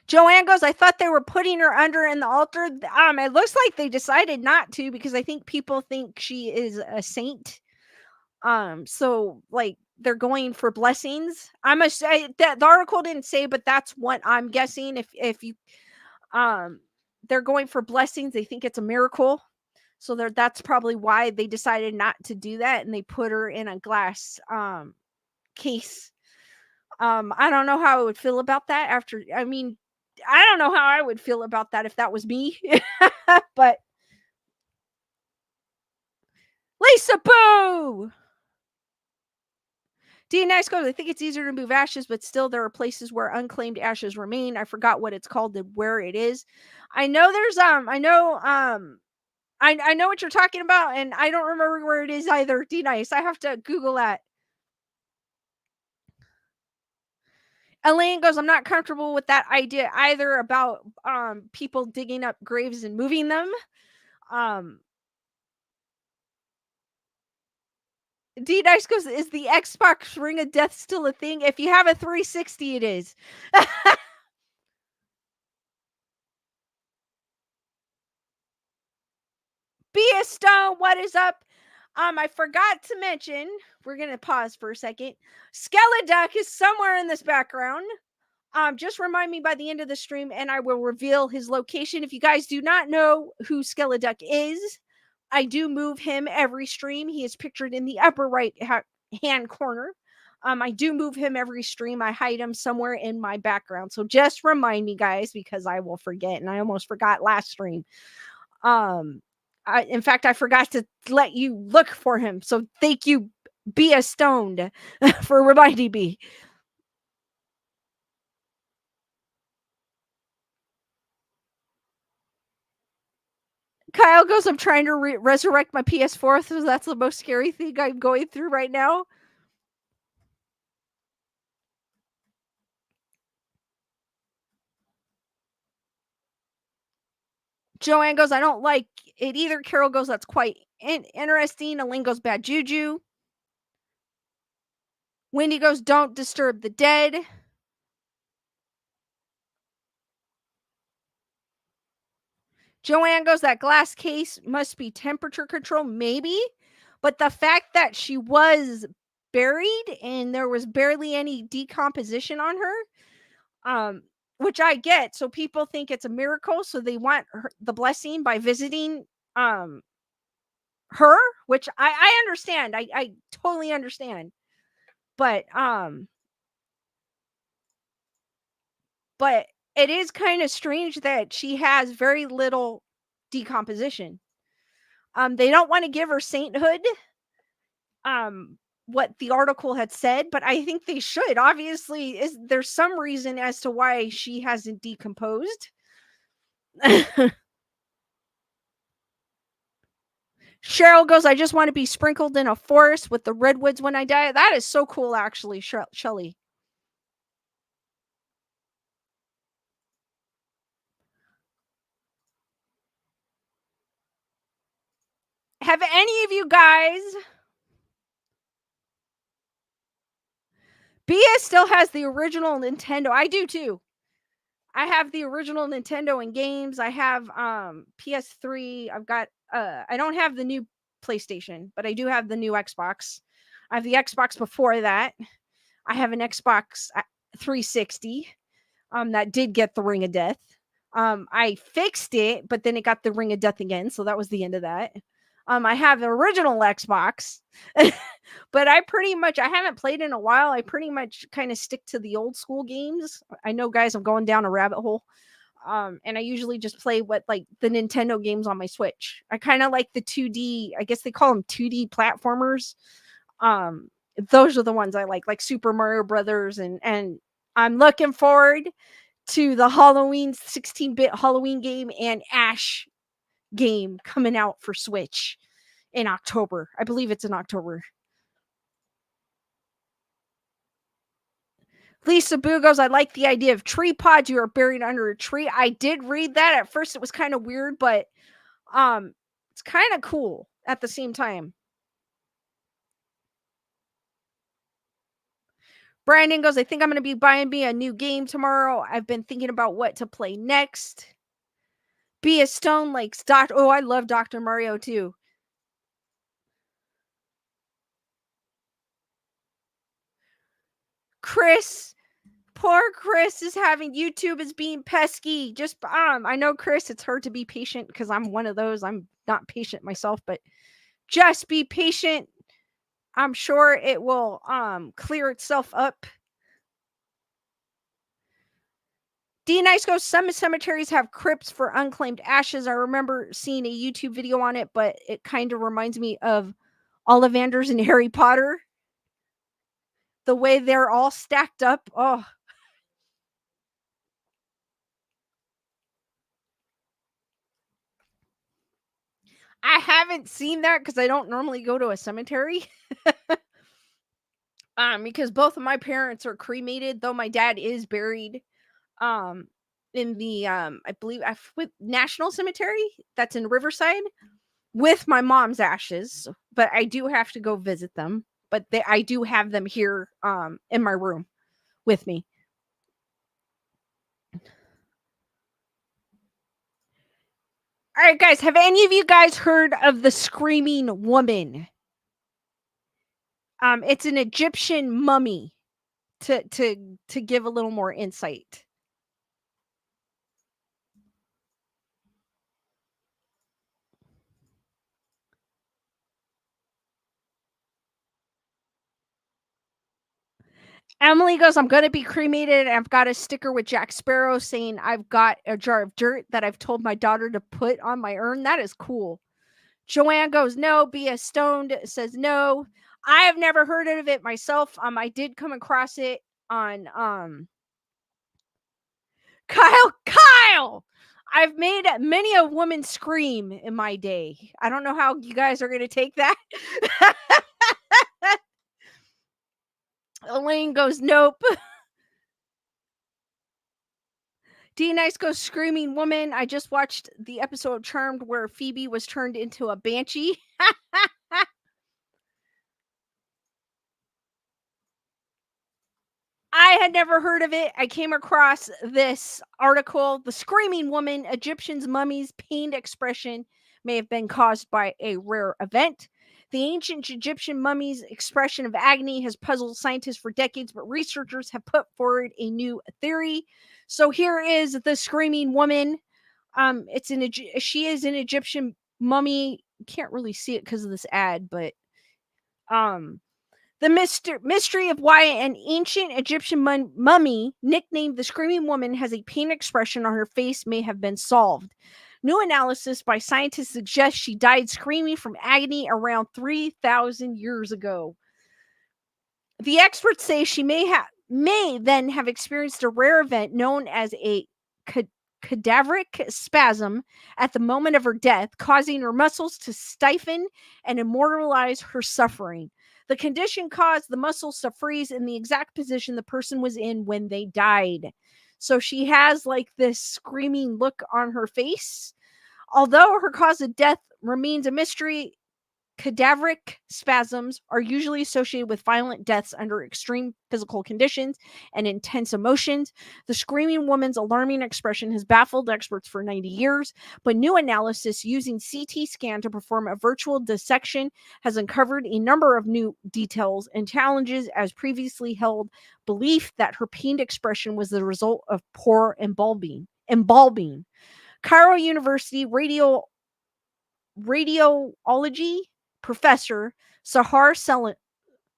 Joanne goes, I thought they were putting her under in the altar. It looks like they decided not to, because I think people think she is a saint. So like they're going for blessings. That the article didn't say, but that's what I'm guessing. If you they're going for blessings, they think it's a miracle. So that's probably why they decided not to do that, and they put her in a glass case. I don't know how I would feel about that after. I mean, I don't know how I would feel about that if that was me. But Lisa Boo! DNX goes, I think it's easier to move ashes, but still there are places where unclaimed ashes remain. I forgot what it's called and where it is. I know there's I know what you're talking about, and I don't remember where it is either. D-Nice. I have to Google that. Elaine goes, I'm not comfortable with that idea either about people digging up graves and moving them. D-Nice goes, is the Xbox Ring of Death still a thing? If you have a 360, it is. Be a Stone, what is up? I forgot to mention, we're gonna pause for a second. Skeleduck is somewhere in this background. Just remind me by the end of the stream, and I will reveal his location. If you guys do not know who Skeleduck is, I do move him every stream. He is pictured in the upper right hand corner. I do move him every stream. I hide him somewhere in my background. So just remind me, guys, because I will forget, and I almost forgot last stream. In fact, I forgot to let you look for him. So thank you, Be a Stoned, for reminding me. Kyle goes, I'm trying to resurrect my PS4, so that's the most scary thing I'm going through right now. Joanne goes, I don't like it either. Carol goes, that's quite interesting. Elaine goes, bad juju. Wendy goes, don't disturb the dead. Joanne goes, that glass case must be temperature control, maybe. But the fact that she was buried and there was barely any decomposition on her, which I get. So people think it's a miracle. So they want the blessing by visiting her, which I understand. I totally understand. But but it is kind of strange that she has very little decomposition. They don't want to give her sainthood, what the article had said, but I think they should. Obviously, there's some reason as to why she hasn't decomposed. Cheryl goes, I just want to be sprinkled in a forest with the redwoods when I die. That is so cool, actually, Shelly. Have any of you guys... Bia still has the original Nintendo. I do too. I have the original Nintendo and games. I have PS3. I've got I don't have the new PlayStation, but I do have the new Xbox. I have the Xbox before that. I have an Xbox 360 that did get the Ring of Death. I fixed it, but then it got the Ring of Death again, so that was the end of that. I have the original Xbox, but I haven't played in a while. I pretty much kind of stick to the old school games. I know, guys, I'm going down a rabbit hole. And I usually just play like the Nintendo games on my Switch. I kind of like the 2D, I guess they call them 2D platformers. Those are the ones I like Super Mario Brothers, and I'm looking forward to the Halloween 16-bit Halloween game and Ash game coming out for Switch in October. I believe it's in October. Lisa Boo goes, I like the idea of tree pods. You are buried under a tree. I did read that. At first it was kind of weird, but it's kind of cool at the same time. Brandon goes, I think I'm going to be buying me a new game tomorrow. I've been thinking about what to play next. Be a Stone Lakes. Oh, I love Dr. Mario too. Chris, poor Chris is having YouTube is being pesky. Just I know, Chris, it's hard to be patient because I'm one of those. I'm not patient myself, but just be patient. I'm sure it will clear itself up. D Nice goes, some cemeteries have crypts for unclaimed ashes. I remember seeing a YouTube video on it, but it kind of reminds me of Ollivanders and Harry Potter. The way they're all stacked up. Oh. I haven't seen that because I don't normally go to a cemetery. Because both of my parents are cremated, though my dad is buried in the I believe National Cemetery that's in Riverside with my mom's ashes, but I do have to go visit them. But I do have them here in my room with me. All right, guys, have any of you guys heard of the Screaming Woman? It's an Egyptian mummy. To give a little more insight. Emily goes, I'm going to be cremated. I've got a sticker with Jack Sparrow saying I've got a jar of dirt that I've told my daughter to put on my urn. That is cool. Joanne goes, no. B.S. Stoned says no. I have never heard of it myself. I did come across it on Kyle. I've made many a woman scream in my day. I don't know how you guys are going to take that. Elaine goes, nope. D Nice goes, screaming woman. I just watched the episode of Charmed where Phoebe was turned into a banshee. I had never heard of it. I came across this article. The screaming woman, Egyptians' mummies' pained expression may have been caused by a rare event. The ancient Egyptian mummy's expression of agony has puzzled scientists for decades, but researchers have put forward a new theory. So here is the screaming woman. She is an Egyptian mummy. You can't really see it because of this ad, but um the mystery of why an ancient Egyptian mummy, nicknamed the Screaming Woman, has a pain expression on her face may have been solved. New analysis by scientists suggests she died screaming from agony around 3,000 years ago. The experts say she may then have experienced a rare event known as a cadaveric spasm at the moment of her death, causing her muscles to stiffen and immortalize her suffering. The condition caused the muscles to freeze in the exact position the person was in when they died. So she has like this screaming look on her face. Although her cause of death remains a mystery, cadaveric spasms are usually associated with violent deaths under extreme physical conditions and intense emotions. The screaming woman's alarming expression has baffled experts for 90 years, but new analysis using CT scan to perform a virtual dissection has uncovered a number of new details and challenges as previously held belief that her pained expression was the result of poor embalming. Cairo University radiology professor Sahar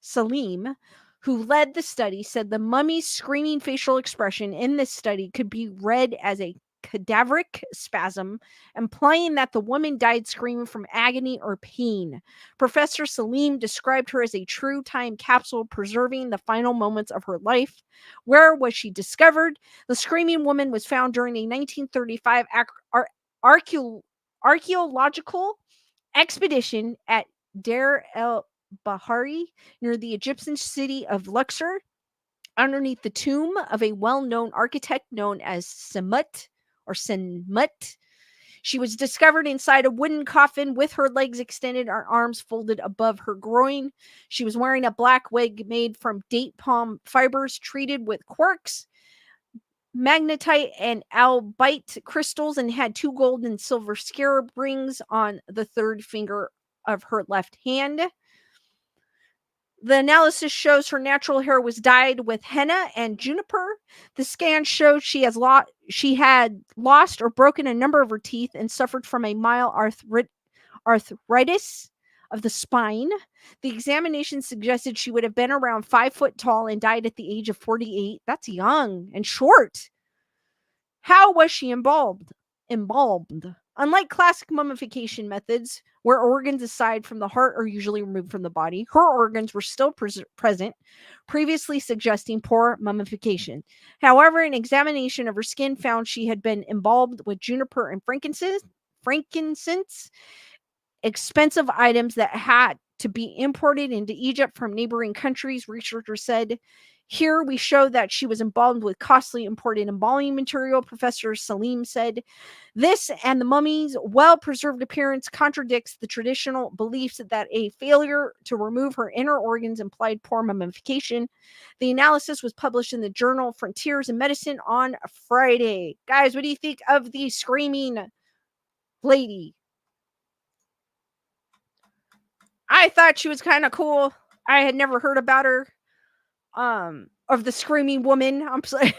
Salim, who led the study, said the mummy's screaming facial expression in this study could be read as a cadaveric spasm, implying that the woman died screaming from agony or pain. Professor Salim described her as a true time capsule preserving the final moments of her life. Where was she discovered? The screaming woman was found during a 1935 archaeological expedition at Deir el Bahari near the Egyptian city of Luxor, underneath the tomb of a well-known architect known as Senmut. She was discovered inside a wooden coffin with her legs extended and arms folded above her groin. She was wearing a black wig made from date palm fibers treated with quartz, magnetite, and albite crystals, and had 2 gold and silver scarab rings on the third finger of her left hand. The analysis shows her natural hair was dyed with henna and juniper. The scan showed she had lost or broken a number of her teeth and suffered from a mild arthritis of the spine. The examination suggested she would have been around 5 foot tall and died at the age of 48. That's young and short. How was she embalmed? Unlike classic mummification methods, where organs aside from the heart are usually removed from the body, her organs were still present, previously suggesting poor mummification. However, an examination of her skin found she had been embalmed with juniper and frankincense, expensive items that had to be imported into Egypt from neighboring countries, researchers said. Here we show that she was embalmed with costly imported embalming material, Professor Salim said. This and the mummy's well-preserved appearance contradicts the traditional beliefs that a failure to remove her inner organs implied poor mummification. The analysis was published in the journal Frontiers in Medicine on Friday. Guys, what do you think of the screaming lady? I thought she was kind of cool. I had never heard about her. Of the screaming woman. I'm sorry.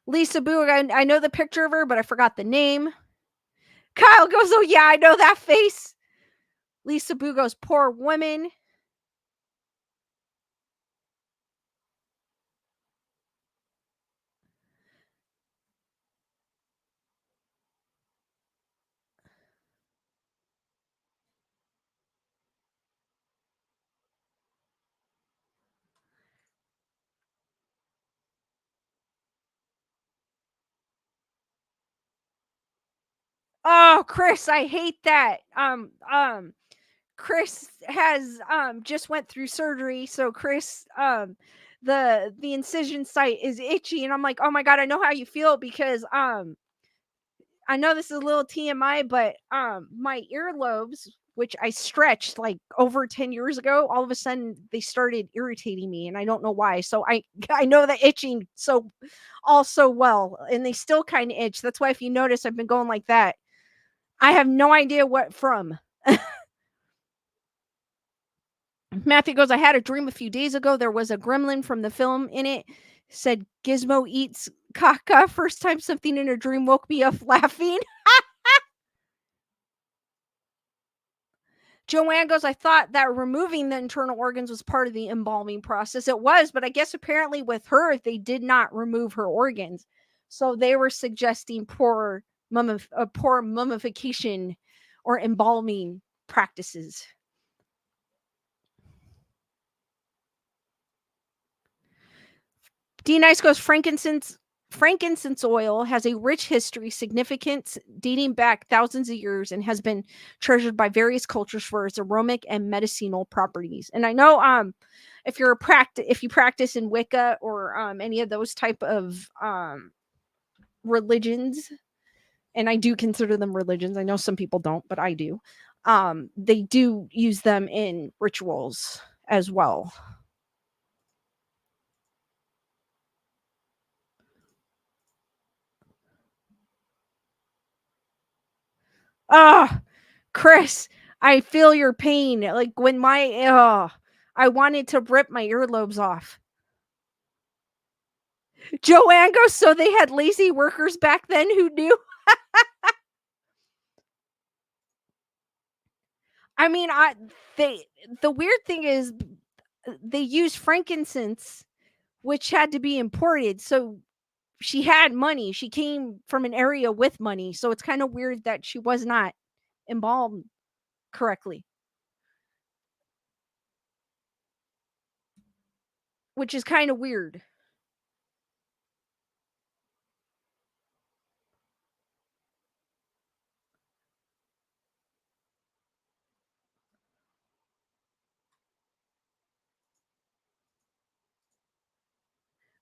Lisa Boo, I know the picture of her, but I forgot the name. Kyle goes, oh yeah, I know that face. Lisa Boo goes, poor woman. Oh, Chris, I hate that. Chris has just went through surgery, so Chris the incision site is itchy, and I'm like, "Oh my god, I know how you feel because I know this is a little TMI, but my earlobes, which I stretched like over 10 years ago, all of a sudden they started irritating me and I don't know why. So I I know the itching so also well, and they still kind of itch. That's why if you notice I've been going like that. I have no idea what from. Matthew goes, I had a dream a few days ago. There was a gremlin from the film in it. Said Gizmo eats caca. First time something in a dream woke me up laughing. Joanne goes, I thought that removing the internal organs was part of the embalming process. It was, but I guess apparently with her, they did not remove her organs. So they were suggesting poor mummification or embalming practices. D Nice goes, frankincense oil has a rich history, significance dating back thousands of years, and has been treasured by various cultures for its aromatic and medicinal properties. And I know, if you practice in Wicca or any of those type of religions, and I do consider them religions. I know some people don't, but I do. They do use them in rituals as well. Ah, Chris, I feel your pain. Like when I wanted to rip my earlobes off. Joanne goes, so they had lazy workers back then who knew? I mean, they the weird thing is they used frankincense, which had to be imported. So she had money. She came from an area with money. So it's kind of weird that she was not embalmed correctly, which is kind of weird.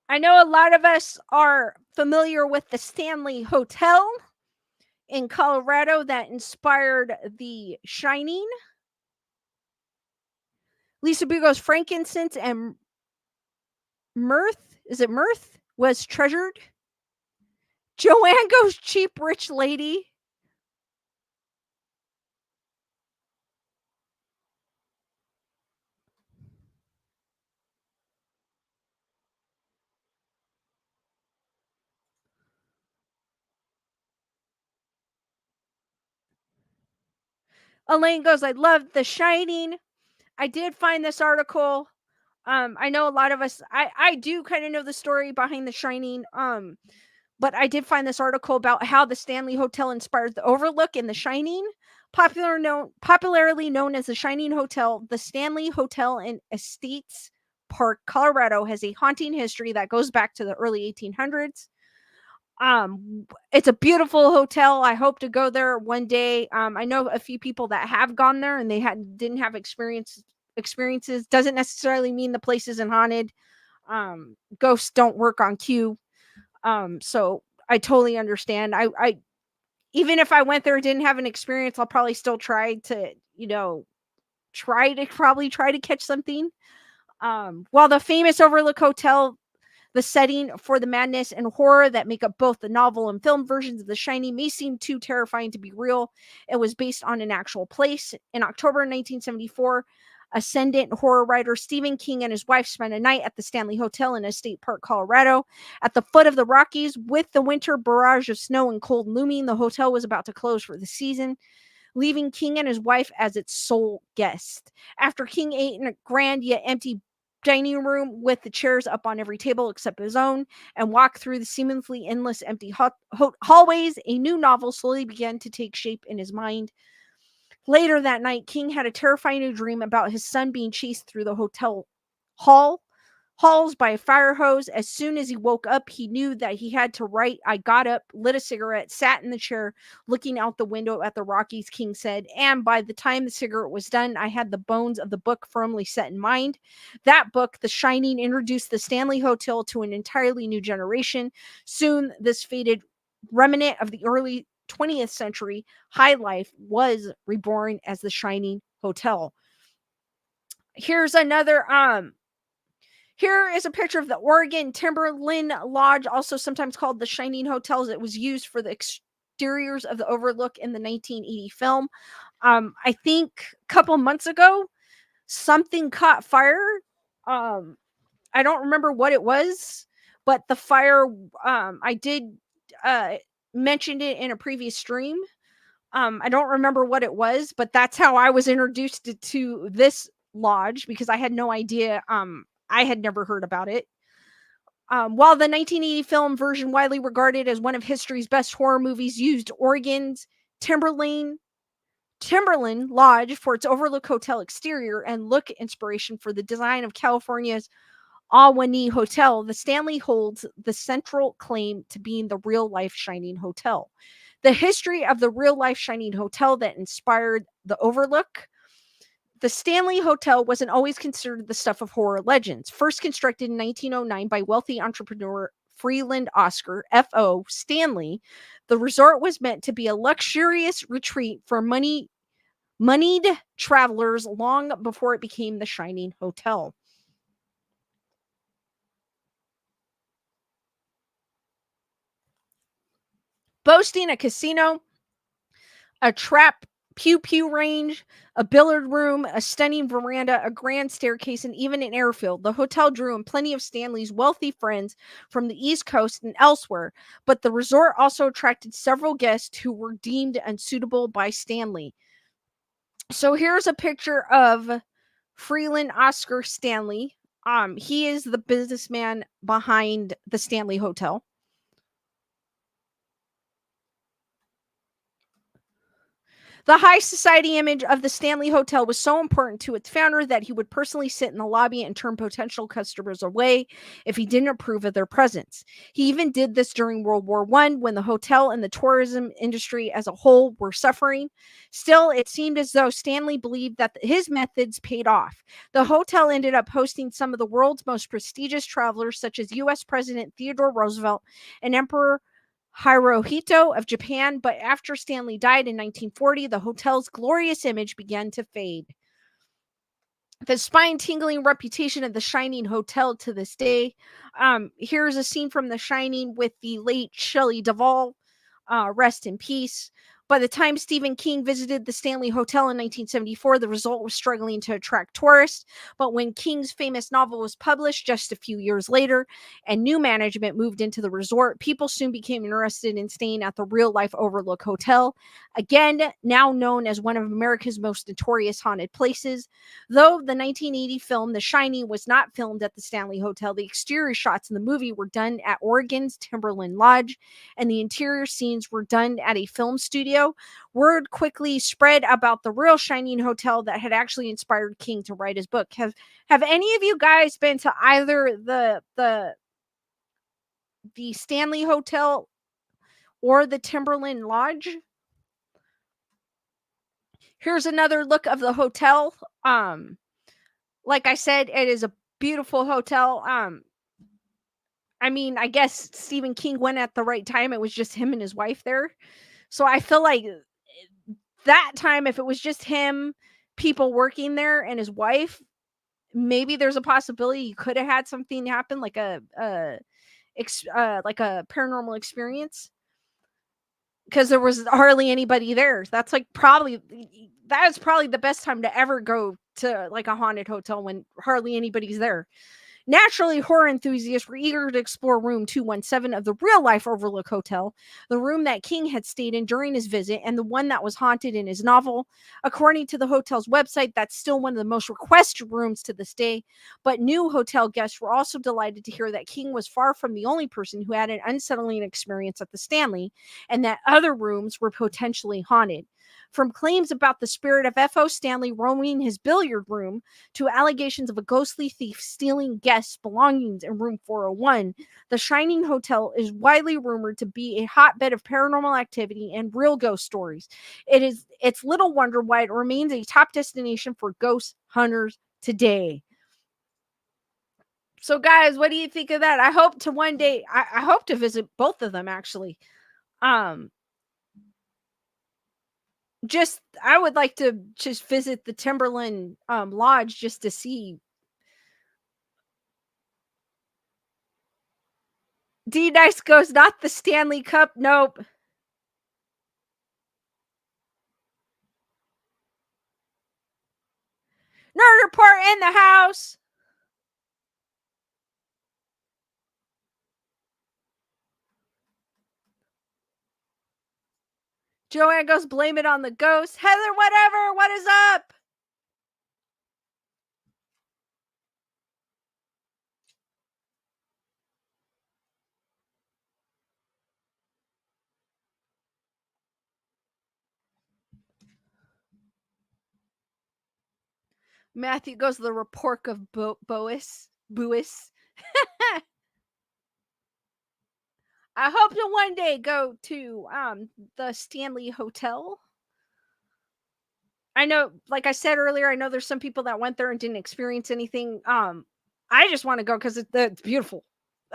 I know a lot of us are familiar with the Stanley Hotel in Colorado that inspired The Shining. Lisa B goes, frankincense and mirth, is it mirth? Was treasured. Joanne goes, cheap rich lady. Elaine goes, I love The Shining. I did find this article. I know a lot of us, I do kind of know the story behind The Shining. But I did find this article about how the Stanley Hotel inspired the Overlook in The Shining. Popularly known as the Shining Hotel, the Stanley Hotel in Estates Park, Colorado, has a haunting history that goes back to the early 1800s. It's a beautiful hotel. I hope to go there one day. I know a few people that have gone there and they didn't have experiences. Doesn't necessarily mean the place isn't haunted. Ghosts don't work on cue. So I totally understand. I even if I went there and didn't have an experience, I'll probably still try to, try to catch something. While the famous Overlook Hotel, the setting for the madness and horror that make up both the novel and film versions of The Shining may seem too terrifying to be real, it was based on an actual place. In October 1974, ascendant horror writer Stephen King and his wife spent a night at the Stanley Hotel in Estate Park, Colorado. At the foot of the Rockies, with the winter barrage of snow and cold looming, the hotel was about to close for the season, leaving King and his wife as its sole guest. After King ate in a grand yet empty dining room with the chairs up on every table except his own, and walked through the seemingly endless empty hallways, a new novel slowly began to take shape in his mind. Later that night, King had a terrifying new dream about his son being chased through the hotel hall halls by a fire hose. As soon as he woke up, he knew that he had to write. I got up, lit a cigarette, sat in the chair, looking out the window at the Rockies, King said. And by the time the cigarette was done, I had the bones of the book firmly set in mind. That book, The Shining, introduced the Stanley Hotel to an entirely new generation. Soon, this faded remnant of the early 20th century high life was reborn as the Shining Hotel. Here's another here is a picture of the Oregon Timberline Lodge, also sometimes called the Shining Hotels. It was used for the exteriors of the Overlook in the 1980 film. I think a couple months ago, something caught fire. I don't remember what it was, but the fire, I did mention it in a previous stream. I don't remember what it was, but that's how I was introduced to this lodge because I had no idea. I had never heard about it. While the 1980 film version, widely regarded as one of history's best horror movies, used Oregon's Timberline Lodge for its Overlook Hotel exterior and look inspiration for the design of California's Ahwahnee Hotel, the Stanley holds the central claim to being the real-life Shining Hotel. The history of the real-life Shining Hotel that inspired the Overlook. The Stanley Hotel wasn't always considered the stuff of horror legends. First constructed in 1909 by wealthy entrepreneur Freeland Oscar, F.O. Stanley, the resort was meant to be a luxurious retreat for moneyed travelers long before it became the Shining Hotel. Boasting a casino, a trap pew range, a billiard room, a stunning veranda, a grand staircase, and even an airfield, the hotel drew in plenty of Stanley's wealthy friends from the East Coast and elsewhere, but the resort also attracted several guests who were deemed unsuitable by Stanley. So here's a picture of Freeland Oscar Stanley. He is the businessman behind the Stanley Hotel. The high society image of the Stanley Hotel was so important to its founder that he would personally sit in the lobby and turn potential customers away if he didn't approve of their presence. He even did this during World War I when the hotel and the tourism industry as a whole were suffering. Still, it seemed as though Stanley believed that his methods paid off. The hotel ended up hosting some of the world's most prestigious travelers, such as U.S. President Theodore Roosevelt and Emperor Hirohito of Japan, but after Stanley died in 1940, the hotel's glorious image began to fade. The spine-tingling reputation of the Shining Hotel to this day. Here's a scene from The Shining with the late Shelley Duvall. Rest in peace. By the time Stephen King visited the Stanley Hotel in 1974, the resort was struggling to attract tourists. But when King's famous novel was published just a few years later and new management moved into the resort, people soon became interested in staying at the real-life Overlook Hotel, again, now known as one of America's most notorious haunted places. Though the 1980 film The Shining was not filmed at the Stanley Hotel, the exterior shots in the movie were done at Oregon's Timberline Lodge, and the interior scenes were done at a film studio. Word quickly spread about the real Shining Hotel that had actually inspired King to write his book. Have any of you guys been to either the Stanley Hotel or the Timberline Lodge? Here's another look of the hotel. Like I said, it is a beautiful hotel. I mean, I guess Stephen King went at the right time. It was just him and his wife there. So I feel like that time, if it was just him, people working there, and his wife, maybe there's a possibility he could have had something happen, like a paranormal experience, because there was hardly anybody there. That's probably the best time to ever go to like a haunted hotel, when hardly anybody's there. Naturally, horror enthusiasts were eager to explore room 217 of the real-life Overlook Hotel, the room that King had stayed in during his visit and the one that was haunted in his novel. According to the hotel's website, that's still one of the most requested rooms to this day, but new hotel guests were also delighted to hear that King was far from the only person who had an unsettling experience at the Stanley, and that other rooms were potentially haunted. From claims about the spirit of F.O. Stanley roaming his billiard room to allegations of a ghostly thief stealing guests' belongings in room 401, the Shining Hotel is widely rumored to be a hotbed of paranormal activity and real ghost stories. It's little wonder why it remains a top destination for ghost hunters today. So, guys, what do you think of that? I hope to one day, I hope to visit both of them actually. Um, just I would like to just visit the Timberland Lodge just to see. D Nice goes, not the Stanley Cup. Nope. Nerd report in the house. Joanne goes, blame it on the ghost. Heather, whatever. What is up? Matthew goes, the report of Bois. I hope to one day go to the Stanley Hotel. I know, like I said earlier, I know there's some people that went there and didn't experience anything. I just want to go because it's beautiful.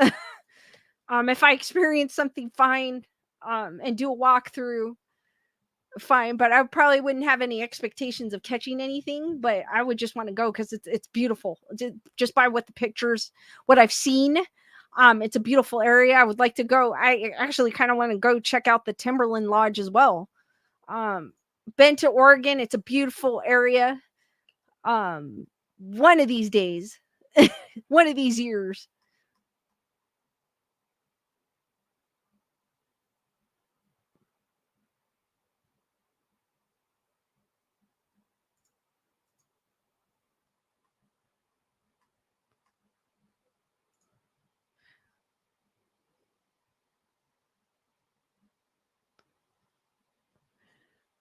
If I experience something, fine. And do a walkthrough, fine. But I probably wouldn't have any expectations of catching anything. But I would just want to go because it's beautiful. Just by what the pictures, what I've seen. It's a beautiful area. I would like to go. I actually kind of want to go check out the Timberland Lodge as well. Been to Oregon. It's a beautiful area. One of these days, one of these years.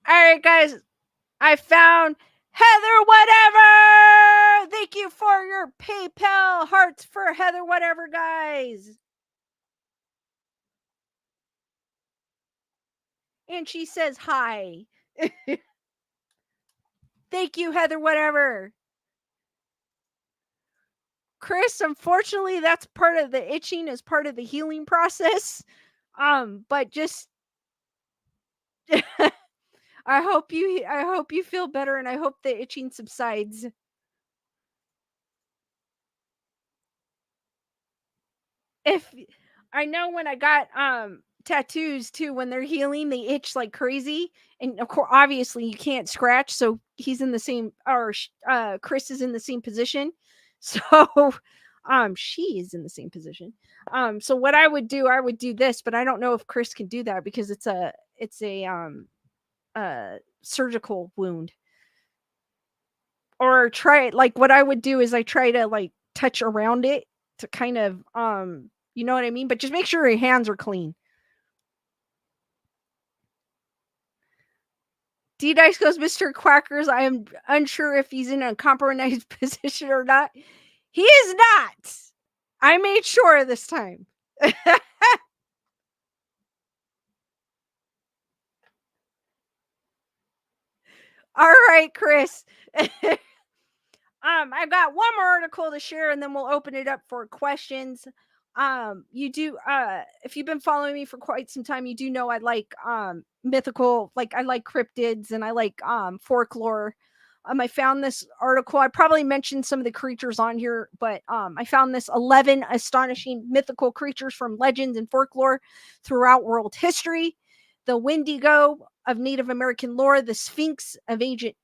All right, guys. I found Heather Whatever. Thank you for your PayPal hearts for Heather Whatever, guys. And she says hi. Thank you, Heather Whatever. Chris, unfortunately, that's part of the itching, is part of the healing process. But just I hope you feel better, and I hope the itching subsides. If I know, when I got tattoos too, when they're healing, they itch like crazy, and of course, obviously, you can't scratch. So he's in the same, or Chris is in the same position. So she is in the same position. So what I would do this, but I don't know if Chris can do that because it's a surgical wound. Or try it, like, what I would do is I try to, like, touch around it to kind of, you know what I mean? But just make sure your hands are clean. D Dice goes, Mr. Quackers, I am unsure if he's in a compromised position or not. He is not. I made sure this time. All right, Chris. I've got one more article to share, and then we'll open it up for questions. You do, if you've been following me for quite some time, you do know I like mythical, like I like cryptids, and I like folklore. I found this article. I probably mentioned some of the creatures on here, but I found this 11 astonishing mythical creatures from legends and folklore throughout world history. The Wendigo of Native American lore, the Sphinx of ancient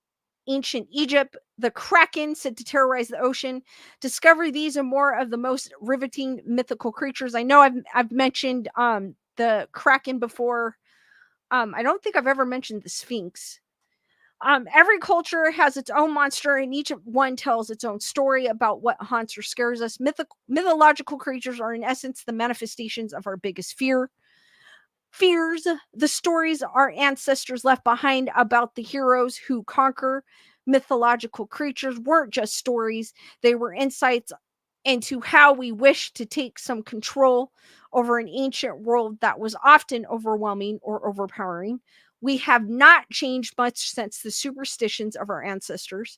Egypt, the Kraken said to terrorize the ocean. Discover these and more of the most riveting mythical creatures. I know I've mentioned the Kraken before. I don't think I've ever mentioned the Sphinx. Every culture has its own monster, and each one tells its own story about what haunts or scares us. Mythological creatures are, in essence, the manifestations of our biggest fear. fears. The stories our ancestors left behind about the heroes who conquer mythological creatures weren't just stories, they were insights into how we wish to take some control over an ancient world that was often overwhelming or overpowering. We have not changed much since the superstitions of our ancestors.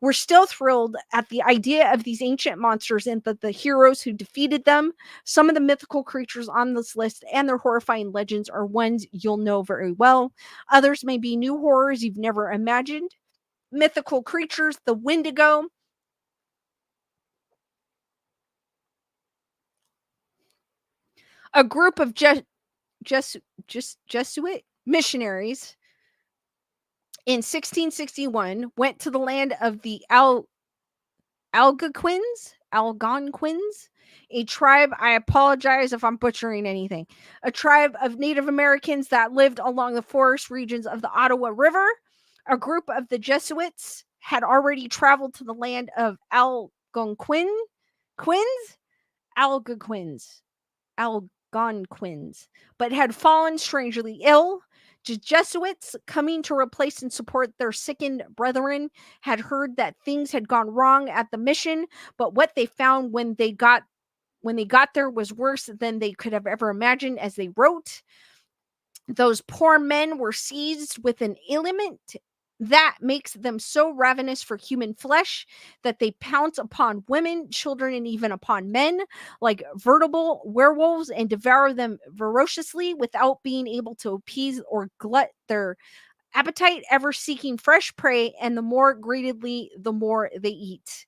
We're still thrilled at the idea of these ancient monsters and the heroes who defeated them. Some of the mythical creatures on this list and their horrifying legends are ones you'll know very well. Others may be new horrors you've never imagined. Mythical creatures, the Wendigo, a group of Jesuit missionaries in 1661 went to the land of the Algonquins, a tribe, I apologize if I'm butchering anything, a tribe of Native Americans that lived along the forest regions of the Ottawa River. A group of the Jesuits had already traveled to the land of Algonquins, Algonquins, but had fallen strangely ill. Jesuits, coming to replace and support their sickened brethren, had heard that things had gone wrong at the mission, but what they found when they got there was worse than they could have ever imagined. As they wrote, those poor men were seized with an ailment that makes them so ravenous for human flesh that they pounce upon women, children, and even upon men like veritable werewolves and devour them ferociously without being able to appease or glut their appetite, ever seeking fresh prey, and the more greedily, the more they eat.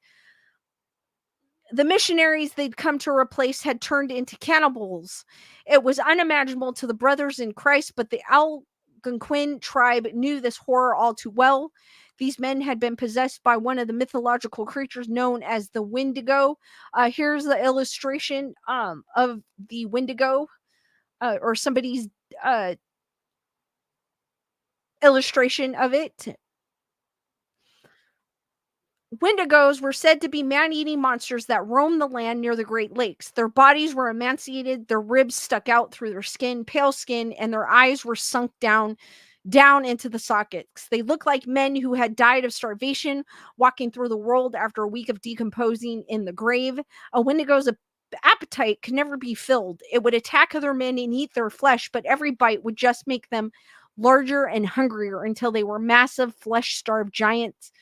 The missionaries they'd come to replace had turned into cannibals. It was unimaginable to the brothers in Christ, but the Algonquin tribe knew this horror all too well. These men had been possessed by one of the mythological creatures known as the Wendigo. Here's the illustration of the Wendigo, or somebody's uh, illustration of it. Wendigos were said to be man-eating monsters that roamed the land near the Great Lakes. Their bodies were emaciated, their ribs stuck out through their skin, pale skin, and their eyes were sunk down into the sockets. They looked like men who had died of starvation, walking through the world after a week of decomposing in the grave. A Wendigo's appetite could never be filled. It would attack other men and eat their flesh, but every bite would just make them larger and hungrier until they were massive, flesh-starved giants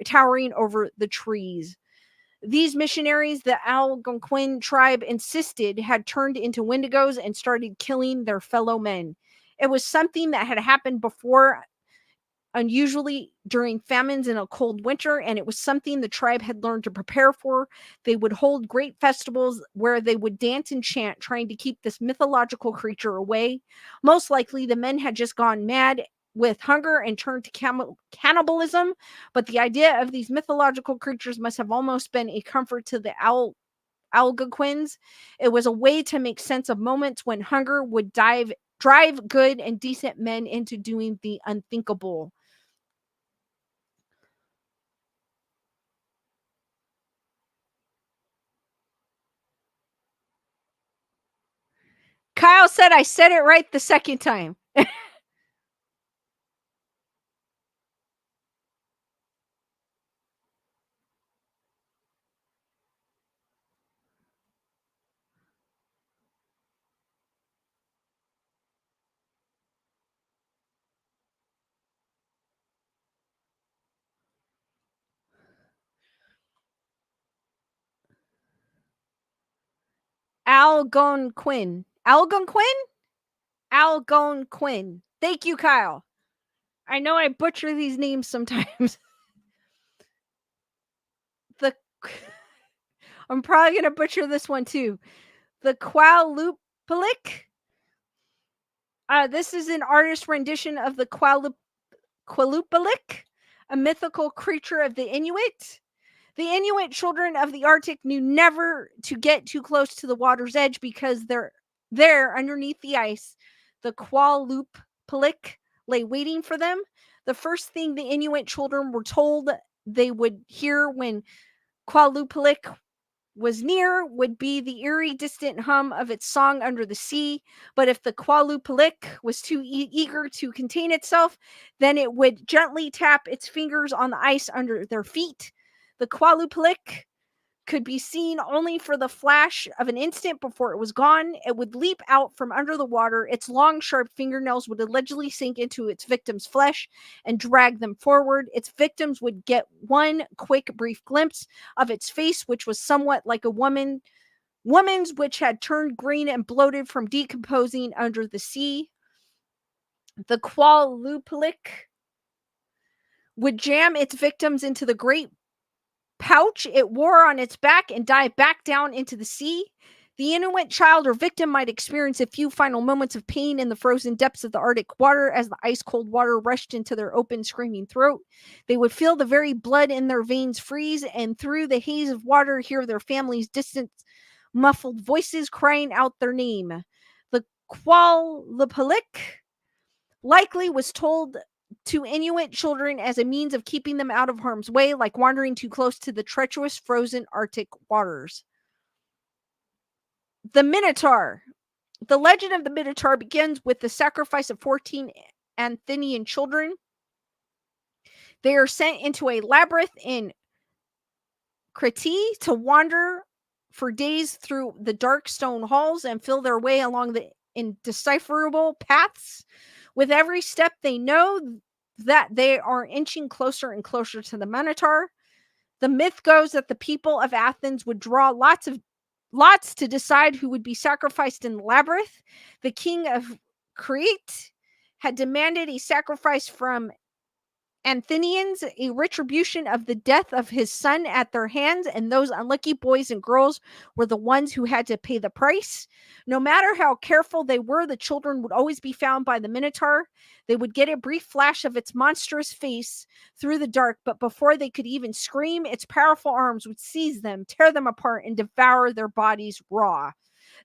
towering over the trees. These missionaries, the Algonquin tribe insisted, had turned into Wendigos and started killing their fellow men. It was something that had happened before, unusually during famines in a cold winter, and it was something the tribe had learned to prepare for. They would hold great festivals where they would dance and chant, trying to keep this mythological creature away. Most likely, the men had just gone mad with hunger and turned to cannibalism, but the idea of these mythological creatures must have almost been a comfort to the Algonquins. It was a way to make sense of moments when hunger would drive good and decent men into doing the unthinkable. Kyle said I said it right the second time. Algonquin. Algonquin? Algonquin. Thank you, Kyle. I know I butcher these names sometimes. The I'm probably gonna butcher this one too. The Qualupalik. This is an artist rendition of the Qualupalik, a mythical creature of the Inuit. The Inuit children of the Arctic knew never to get too close to the water's edge because they're there underneath the ice. The Qualupalik lay waiting for them. The first thing the Inuit children were told they would hear when Qualupalik was near would be the eerie, distant hum of its song under the sea. But if the Qualupalik was too eager to contain itself, then it would gently tap its fingers on the ice under their feet. The Qualupalik could be seen only for the flash of an instant before it was gone. It would leap out from under the water. Its long, sharp fingernails would allegedly sink into its victim's flesh and drag them forward. Its victims would get one quick, brief glimpse of its face, which was somewhat like a woman's, which had turned green and bloated from decomposing under the sea. The Qualupalik would jam its victims into the great pouch it wore on its back and dive back down into the sea. The Inuit child or victim might experience a few final moments of pain in the frozen depths of the Arctic water as the ice-cold water rushed into their open, screaming throat. They would feel the very blood in their veins freeze, and through the haze of water hear their families' distant, muffled voices crying out their name. The Qualupalik likely was told to Inuit children as a means of keeping them out of harm's way, like wandering too close to the treacherous frozen Arctic waters. The Minotaur. The legend of the Minotaur begins with the sacrifice of 14 Athenian children. They are sent into a labyrinth in Crete to wander for days through the dark stone halls and feel their way along the indecipherable paths. With every step, they know that they are inching closer and closer to the Minotaur. The myth goes that the people of Athens would draw lots to decide who would be sacrificed in the labyrinth. The king of Crete had demanded a sacrifice from Athenians, a retribution of the death of his son at their hands, and those unlucky boys and girls were the ones who had to pay the price. No matter how careful they were, the children would always be found by the Minotaur. They would get a brief flash of its monstrous face through the dark, but before they could even scream, its powerful arms would seize them, tear them apart, and devour their bodies raw.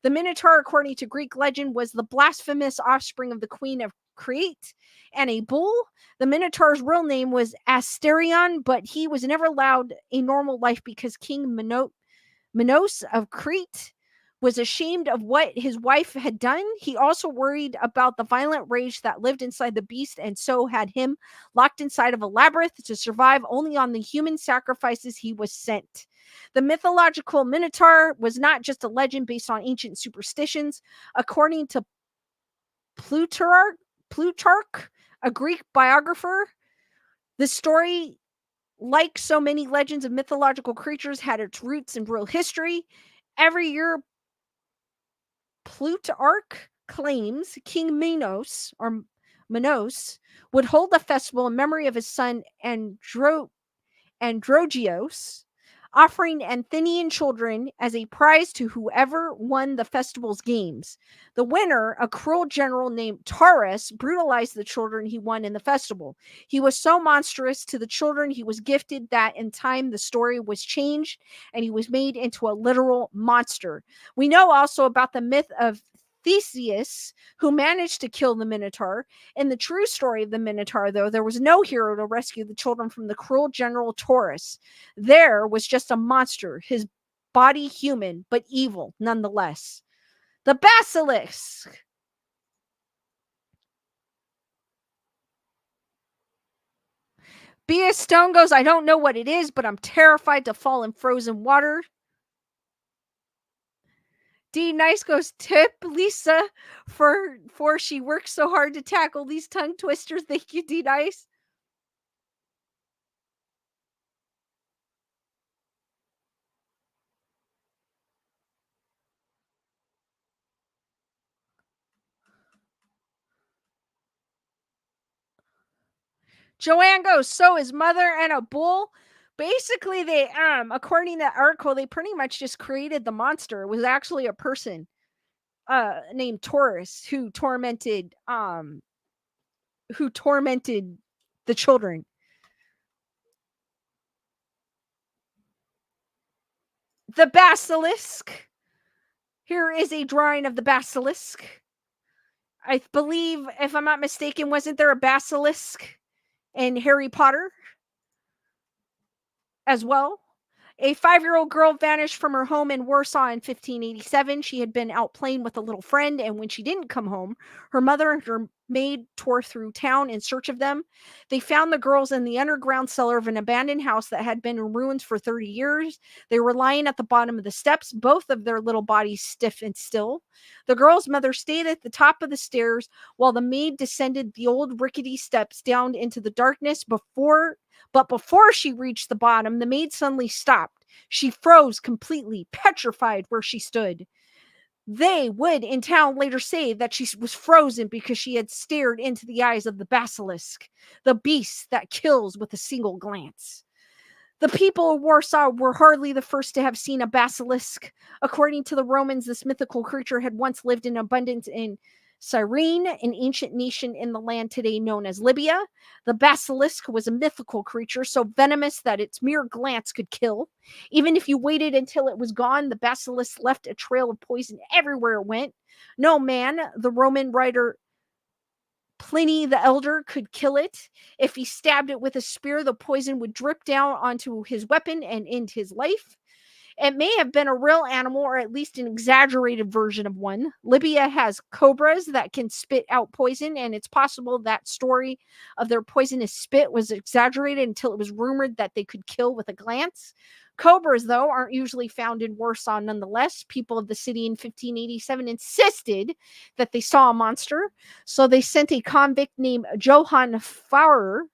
The Minotaur, according to Greek legend, was the blasphemous offspring of the queen of Crete and a bull. The Minotaur's real name was Asterion, but he was never allowed a normal life because King Minos of Crete was ashamed of what his wife had done. He also worried about the violent rage that lived inside the beast, and so had him locked inside of a labyrinth to survive only on the human sacrifices he was sent. The mythological Minotaur was not just a legend based on ancient superstitions. According to Plutarch, a Greek biographer, the story, like so many legends of mythological creatures, had its roots in real history. Every year, Plutarch claims King Minos would hold a festival in memory of his son Androgeos, offering Athenian children as a prize to whoever won the festival's games. The winner, a cruel general named Taurus, brutalized the children he won in the festival. He was so monstrous to the children he was gifted that in time the story was changed and he was made into a literal monster. We know also about the myth of Theseus, who managed to kill the Minotaur. In the true story of the Minotaur, though, there was no hero to rescue the children from the cruel general Taurus. There was just a monster, his body human, but evil nonetheless. The Basilisk. B.S. Stone goes, I don't know what it is, but I'm terrified to fall in frozen water. D Nice goes, tip Lisa for she works so hard to tackle these tongue twisters. Thank you, D Nice. Joanne goes, so his mother and a bull. Basically, they according to the article, they pretty much just created the monster. It was actually a person named Taurus who tormented the children. The basilisk. Here is a drawing of the basilisk. I believe, if I'm not mistaken, wasn't there a basilisk in Harry Potter as well? A 5-year-old girl vanished from her home in Warsaw in 1587. She had been out playing with a little friend, and when she didn't come home, her mother and her maid tore through town in search of them. They found the girls in the underground cellar of an abandoned house that had been in ruins for 30 years. They were lying at the bottom of the steps, both of their little bodies stiff and still. The girl's mother stayed at the top of the stairs while the maid descended the old rickety steps down into the darkness. But before she reached the bottom, the maid suddenly stopped. She froze completely, petrified where she stood. They would in town later say that she was frozen because she had stared into the eyes of the basilisk, the beast that kills with a single glance. The people of Warsaw were hardly the first to have seen a basilisk. According to the Romans, this mythical creature had once lived in abundance in Cyrene, an ancient nation in the land today known as Libya. The basilisk was a mythical creature so venomous that its mere glance could kill. Even if you waited until it was gone, the basilisk left a trail of poison everywhere it went. No man, the Roman writer Pliny the Elder, could kill it. If he stabbed it with a spear, the poison would drip down onto his weapon and end his life. It may have been a real animal or at least an exaggerated version of one. Libya has cobras that can spit out poison, and it's possible that story of their poisonous spit was exaggerated until it was rumored that they could kill with a glance. Cobras, though, aren't usually found in Warsaw nonetheless. People of the city in 1587 insisted that they saw a monster, so they sent a convict named Johann Fauer,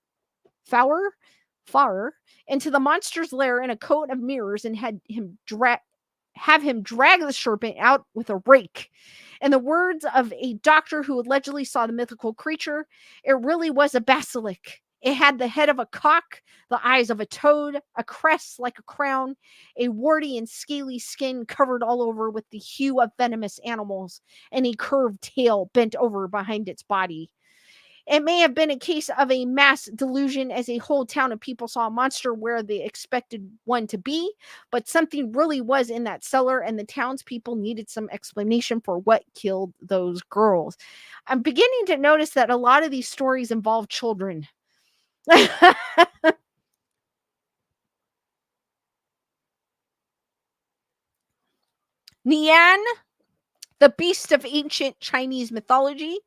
Far into the monster's lair in a coat of mirrors and have him drag the serpent out with a rake. In the words of a doctor who allegedly saw the mythical creature, it really was a basilisk. It had the head of a cock, the eyes of a toad, a crest like a crown, a warty and scaly skin covered all over with the hue of venomous animals, and a curved tail bent over behind its body. It may have been a case of a mass delusion as a whole town of people saw a monster where they expected one to be, but something really was in that cellar, and the townspeople needed some explanation for what killed those girls. I'm beginning to notice that a lot of these stories involve children. Nian, the beast of ancient Chinese mythology.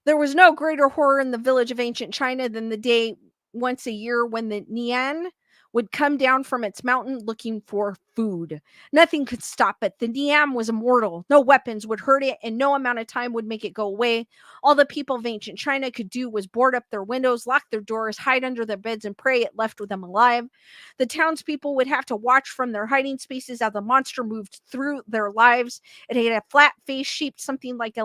There was no greater horror in the village of ancient China than the day once a year when the Nian would come down from its mountain looking for food. Nothing could stop it. The Nian was immortal. No weapons would hurt it, and no amount of time would make it go away. All the people of ancient China could do was board up their windows, lock their doors, hide under their beds, and pray it left with them alive. The townspeople would have to watch from their hiding spaces as the monster moved through their lives. It had a flat face shaped something like a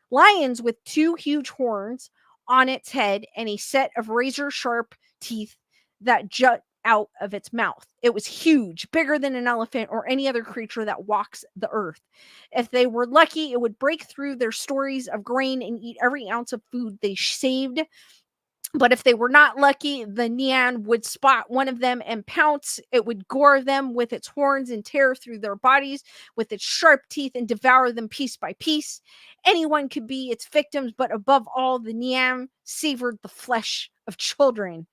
lions with two huge horns on its head and a set of razor sharp teeth that jut out of its mouth. It was huge, bigger than an elephant or any other creature that walks the earth. If they were lucky, it would break through their stores of grain and eat every ounce of food they saved. But if they were not lucky, the Nian would spot one of them and pounce. It would gore them with its horns and tear through their bodies with its sharp teeth and devour them piece by piece. Anyone could be its victims, but above all, the Nian savored the flesh of children.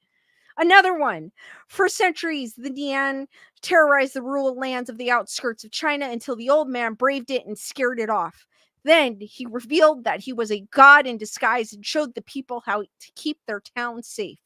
Another one. For centuries, the Nian terrorized the rural lands of the outskirts of China until the old man braved it and scared it off. Then he revealed that he was a god in disguise and showed the people how to keep their town safe.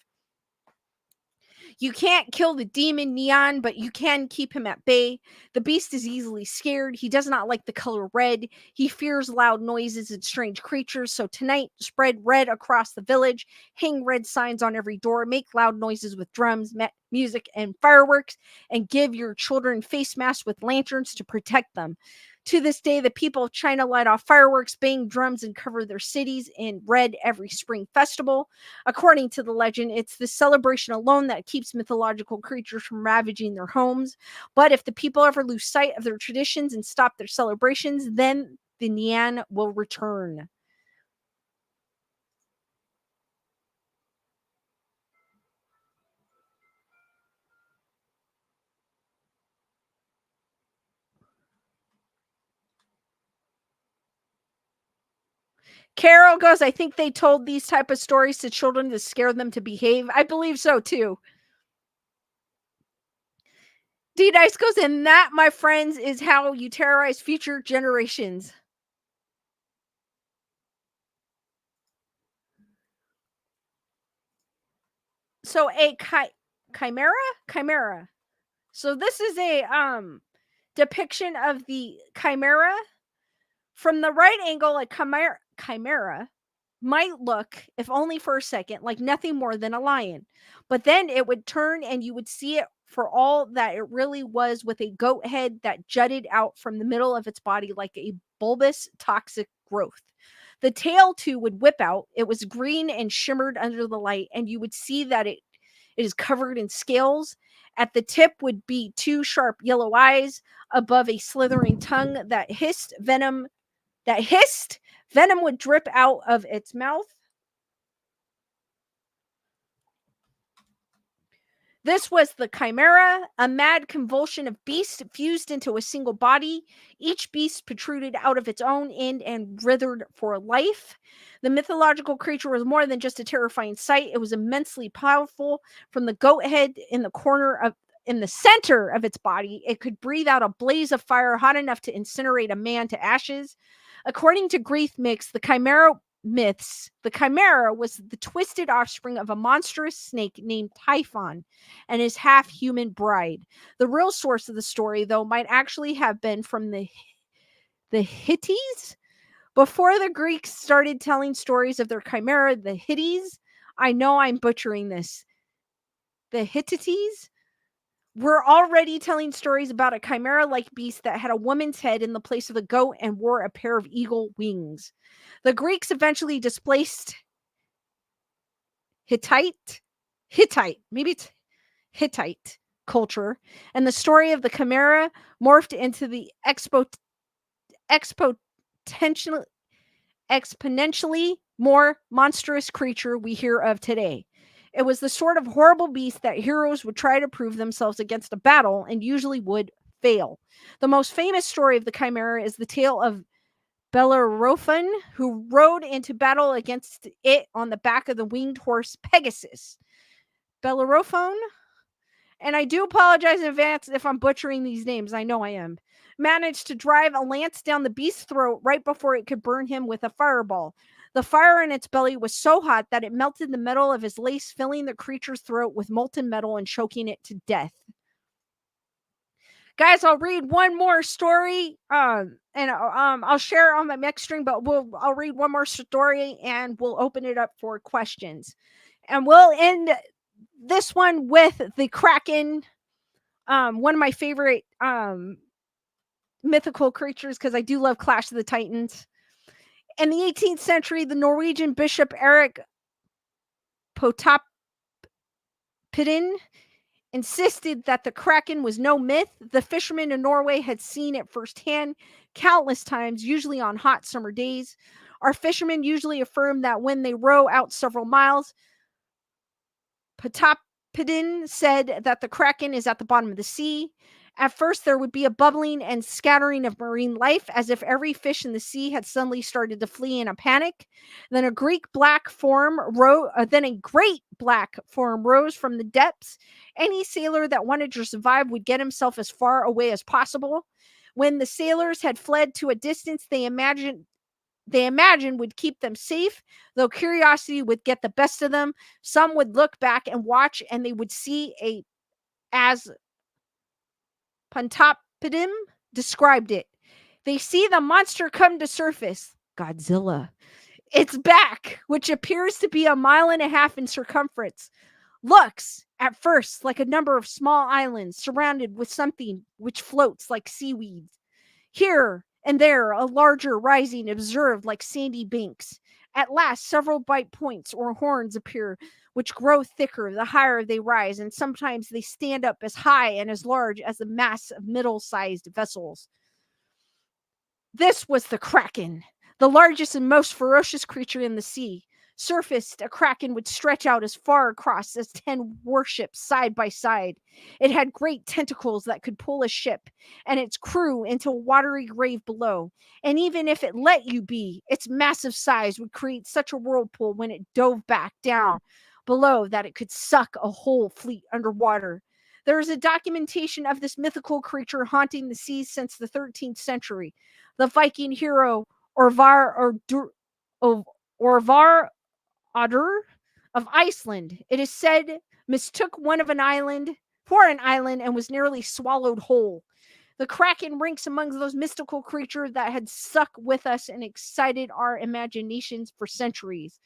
You can't kill the demon Neon, but you can keep him at bay. The beast is easily scared. He does not like the color red. He fears loud noises and strange creatures. So tonight, spread red across the village, hang red signs on every door, make loud noises with drums, music, and fireworks, and give your children face masks with lanterns to protect them. To this day, the people of China light off fireworks, bang drums, and cover their cities in red every spring festival. According to the legend, it's the celebration alone that keeps mythological creatures from ravaging their homes. But if the people ever lose sight of their traditions and stop their celebrations, then the Nian will return. Carol goes, I think they told these type of stories to children to scare them to behave. I believe so too. D Dice goes, and that, my friends, is how you terrorize future generations. So a chimera? Chimera. So this is a depiction of the chimera. From the right angle, a chimera might look, if only for a second, like nothing more than a lion. But then it would turn and you would see it for all that it really was, with a goat head that jutted out from the middle of its body like a bulbous, toxic growth. The tail, too, would whip out. It was green and shimmered under the light, and you would see that it is covered in scales. At the tip would be two sharp yellow eyes above a slithering tongue that hissed venom. Venom would drip out of its mouth. This was the chimera, a mad convulsion of beasts fused into a single body. Each beast protruded out of its own end and writhed for life. The mythological creature was more than just a terrifying sight. It was immensely powerful. From the goat head in the center of its body, it could breathe out a blaze of fire hot enough to incinerate a man to ashes. According to Greek myths, the chimera was the twisted offspring of a monstrous snake named Typhon and his half-human bride. The real source of the story, though, might actually have been from the Hittites. Before the Greeks started telling stories of their chimera, the Hittites, I know I'm butchering this, the Hittites were already telling stories about a chimera-like beast that had a woman's head in the place of a goat and wore a pair of eagle wings. The Greeks eventually displaced maybe it's Hittite culture, and the story of the chimera morphed into the exponentially more monstrous creature we hear of today. It was the sort of horrible beast that heroes would try to prove themselves against a battle and usually would fail. The most famous story of the chimera is the tale of Bellerophon, who rode into battle against it on the back of the winged horse Pegasus. Bellerophon, and I do apologize in advance if I'm butchering these names, I know I am, managed to drive a lance down the beast's throat right before it could burn him with a fireball. The fire in its belly was so hot that it melted the metal of his lace, filling the creature's throat with molten metal and choking it to death. Guys, I'll read one more story, and I'll share it on my next stream, but I'll read one more story and we'll open it up for questions. And we'll end this one with the Kraken, one of my favorite mythical creatures, because I do love Clash of the Titans. In the 18th century, the Norwegian bishop Erik Potapidin insisted that the Kraken was no myth. The fishermen in Norway had seen it firsthand countless times, usually on hot summer days. Our fishermen usually affirm that when they row out several miles, Potapidin said that the Kraken is at the bottom of the sea. At first, there would be a bubbling and scattering of marine life, as if every fish in the sea had suddenly started to flee in a panic. Then a great black form rose from the depths. Any sailor that wanted to survive would get himself as far away as possible. When the sailors had fled to a distance they imagined would keep them safe, though curiosity would get the best of them. Some would look back and watch, and they would see as Pontoppidan described it. They see the monster come to surface, Godzilla. Its back, which appears to be 1.5 miles in circumference, looks at first like a number of small islands surrounded with something which floats like seaweed. Here and there, a larger rising observed like sandy banks. At last, several bright points or horns appear, which grow thicker the higher they rise, and sometimes they stand up as high and as large as the mass of middle-sized vessels. This was the Kraken, the largest and most ferocious creature in the sea. Surfaced, a Kraken would stretch out as far across as 10 warships side by side. It had great tentacles that could pull a ship and its crew into a watery grave below. And even if it let you be, its massive size would create such a whirlpool when it dove back down below that it could suck a whole fleet underwater. There's a documentation of this mythical creature haunting the seas since the 13th century. The Viking hero Orvar Odur of Iceland, it is said, mistook one of an island for an island and was nearly swallowed whole. The Kraken ranks among those mystical creatures that had stuck with us and excited our imaginations for centuries.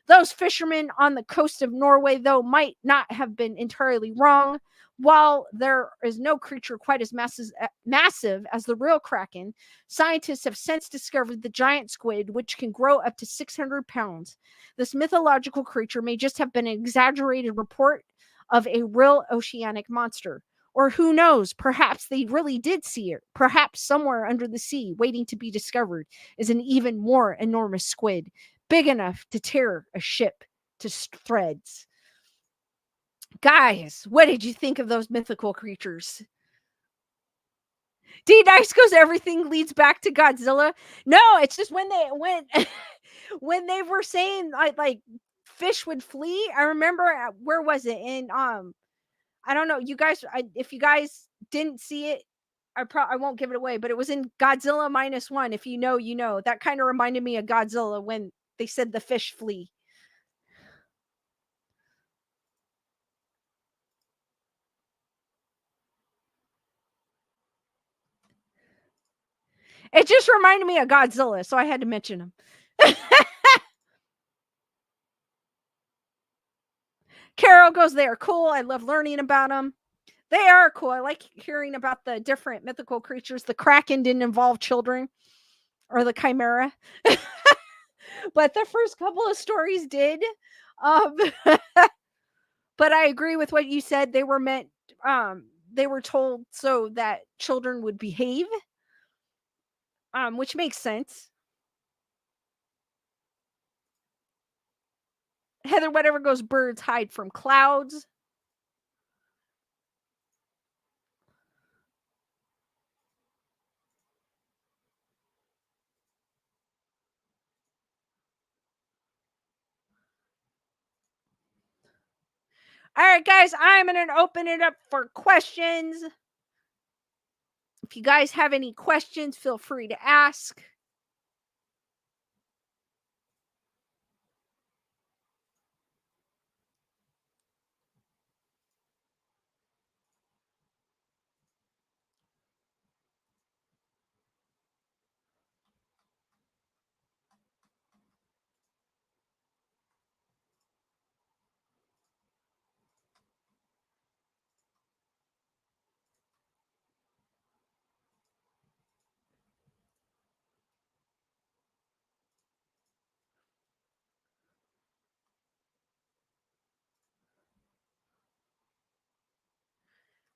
Those fishermen on the coast of Norway, though, might not have been entirely wrong. While there is no creature quite as massive as the real Kraken, scientists have since discovered the giant squid, which can grow up to 600 pounds. This mythological creature may just have been an exaggerated report of a real oceanic monster. Or who knows, perhaps they really did see it. Perhaps somewhere under the sea, waiting to be discovered, is an even more enormous squid, big enough to tear a ship to threads. Guys, what did you think of those mythical creatures? D Nice goes, everything leads back to Godzilla. No, it's just when they went when they were saying like fish would flee. I remember where was it in I don't know, you guys. If you guys didn't see it, I won't give it away, but it was in Godzilla -1. If you know, you know. That kind of reminded me of Godzilla when they said the fish flee. It just reminded me of Godzilla, so I had to mention him. Carol goes, they are cool. I love learning about them. They are cool. I like hearing about the different mythical creatures. The Kraken didn't involve children or the Chimera, but the first couple of stories did. Um, but I agree with what you said. They were meant, they were told so that children would behave, which makes sense. Heather, whatever goes, birds hide from clouds. All right, guys, I'm going to open it up for questions. If you guys have any questions, feel free to ask.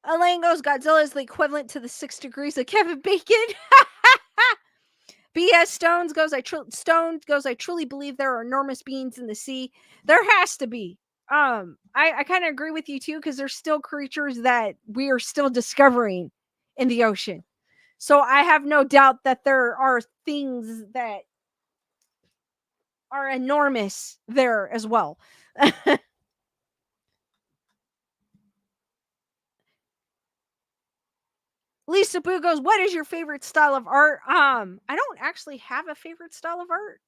Elaine goes, Godzilla is the equivalent to the 6 degrees of Kevin Bacon. BS Stones goes, I truly believe there are enormous beings in the sea. There has to be. I kind of agree with you too, because there's still creatures that we are still discovering in the ocean. So I have no doubt that there are things that are enormous there as well. Lisa Boo goes, what is your favorite style of art? I don't actually have a favorite style of art.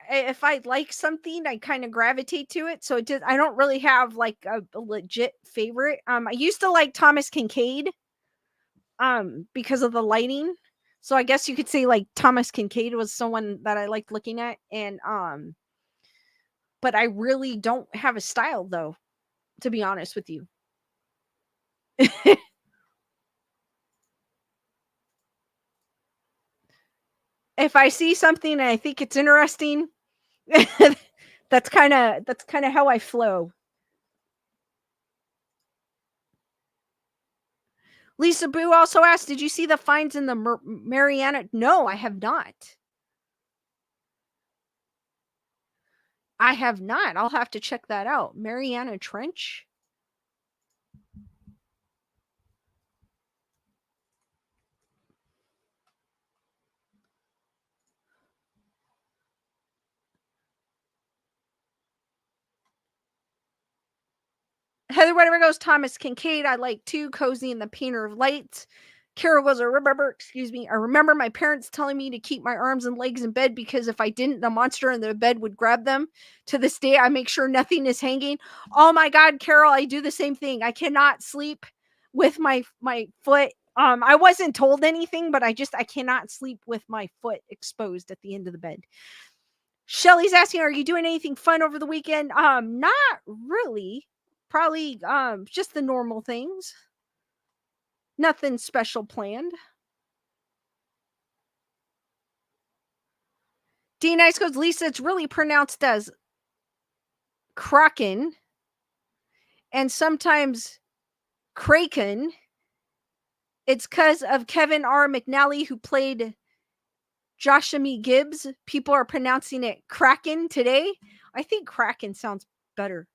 If I like something, I kind of gravitate to it. So I don't really have like a legit favorite. I used to like Thomas Kincaid, because of the lighting. So I guess you could say like Thomas Kincaid was someone that I liked looking at, and but I really don't have a style though, to be honest with you. If I see something and I think it's interesting, that's kind of how I flow. Lisa Boo also asked, "Did you see the finds in the Mariana?" No, I have not. I have not. I'll have to check that out. Mariana Trench. Heather, whatever goes, Thomas Kincaid, I like too. Cozy and the Painter of Lights. Carol goes, I remember my parents telling me to keep my arms and legs in bed because if I didn't, the monster in the bed would grab them. To this day, I make sure nothing is hanging. Oh my God, Carol, I do the same thing. I cannot sleep with my foot. I wasn't told anything, but I cannot sleep with my foot exposed at the end of the bed. Shelly's asking, are you doing anything fun over the weekend? Not really. Probably just the normal things. Nothing special planned. D Nice goes, Lisa, it's really pronounced as Kraken and sometimes Kraken. It's because of Kevin R. McNally, who played Joshua Gibbs. People are pronouncing it Kraken today. I think Kraken sounds better.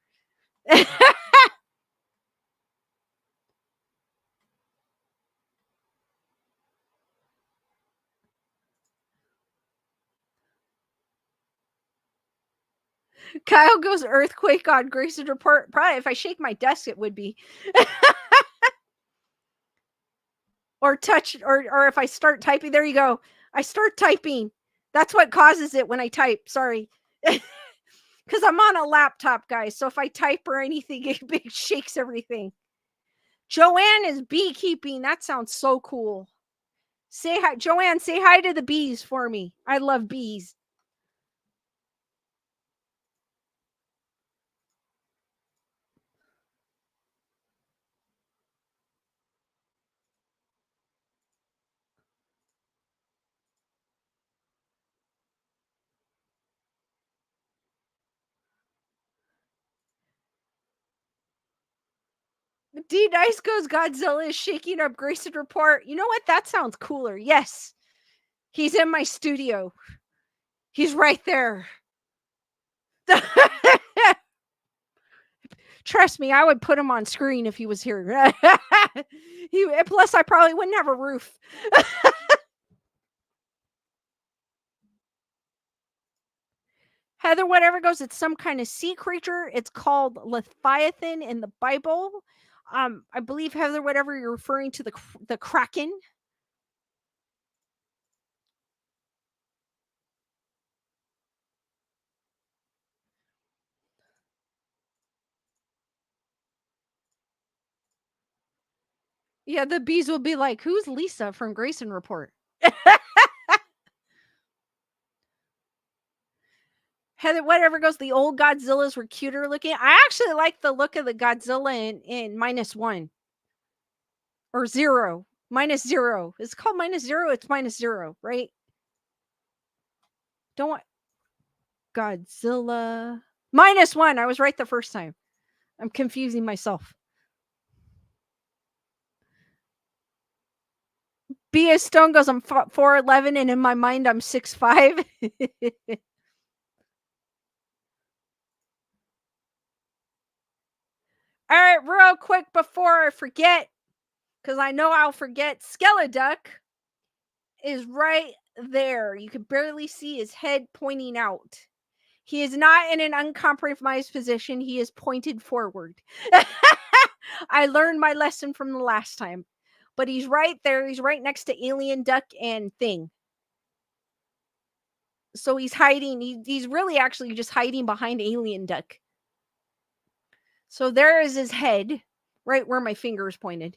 Kyle goes, earthquake on Grayson Report. Probably if I shake my desk, it would be. Or touch, or if I start typing, there you go. I start typing. That's what causes it when I type. Sorry. Because I'm on a laptop, guys. So if I type or anything, it shakes everything. Joanne is beekeeping. That sounds so cool. Say hi, Joanne, say hi to the bees for me. I love bees. D Nice goes, Godzilla is shaking up Grayson Report. You know what? That sounds cooler. Yes. He's in my studio. He's right there. Trust me, I would put him on screen if he was here. Plus, I probably wouldn't have a roof. Heather, whatever goes, it's some kind of sea creature. It's called Leviathan in the Bible. I believe, Heather, whatever you're referring to, the Kraken. Yeah, the bees will be like, who's Lisa from Grayson Report? Heather, whatever goes, the old Godzillas were cuter looking. I actually like the look of the Godzilla in -1 or 0. -0. It's called -0. It's -0, right? Don't want Godzilla. -1. I was right the first time. I'm confusing myself. B.S. Stone goes, I'm 4'11", and in my mind, I'm 6'5". All right, real quick before I forget, because I know I'll forget, Skeleduck is right there. You can barely see his head pointing out. He is not in an uncompromised position. He is pointed forward. I learned my lesson from the last time. But he's right there. He's right next to Alien Duck and Thing. So he's hiding. He's really actually just hiding behind Alien Duck. So there is his head, right where my finger is pointed.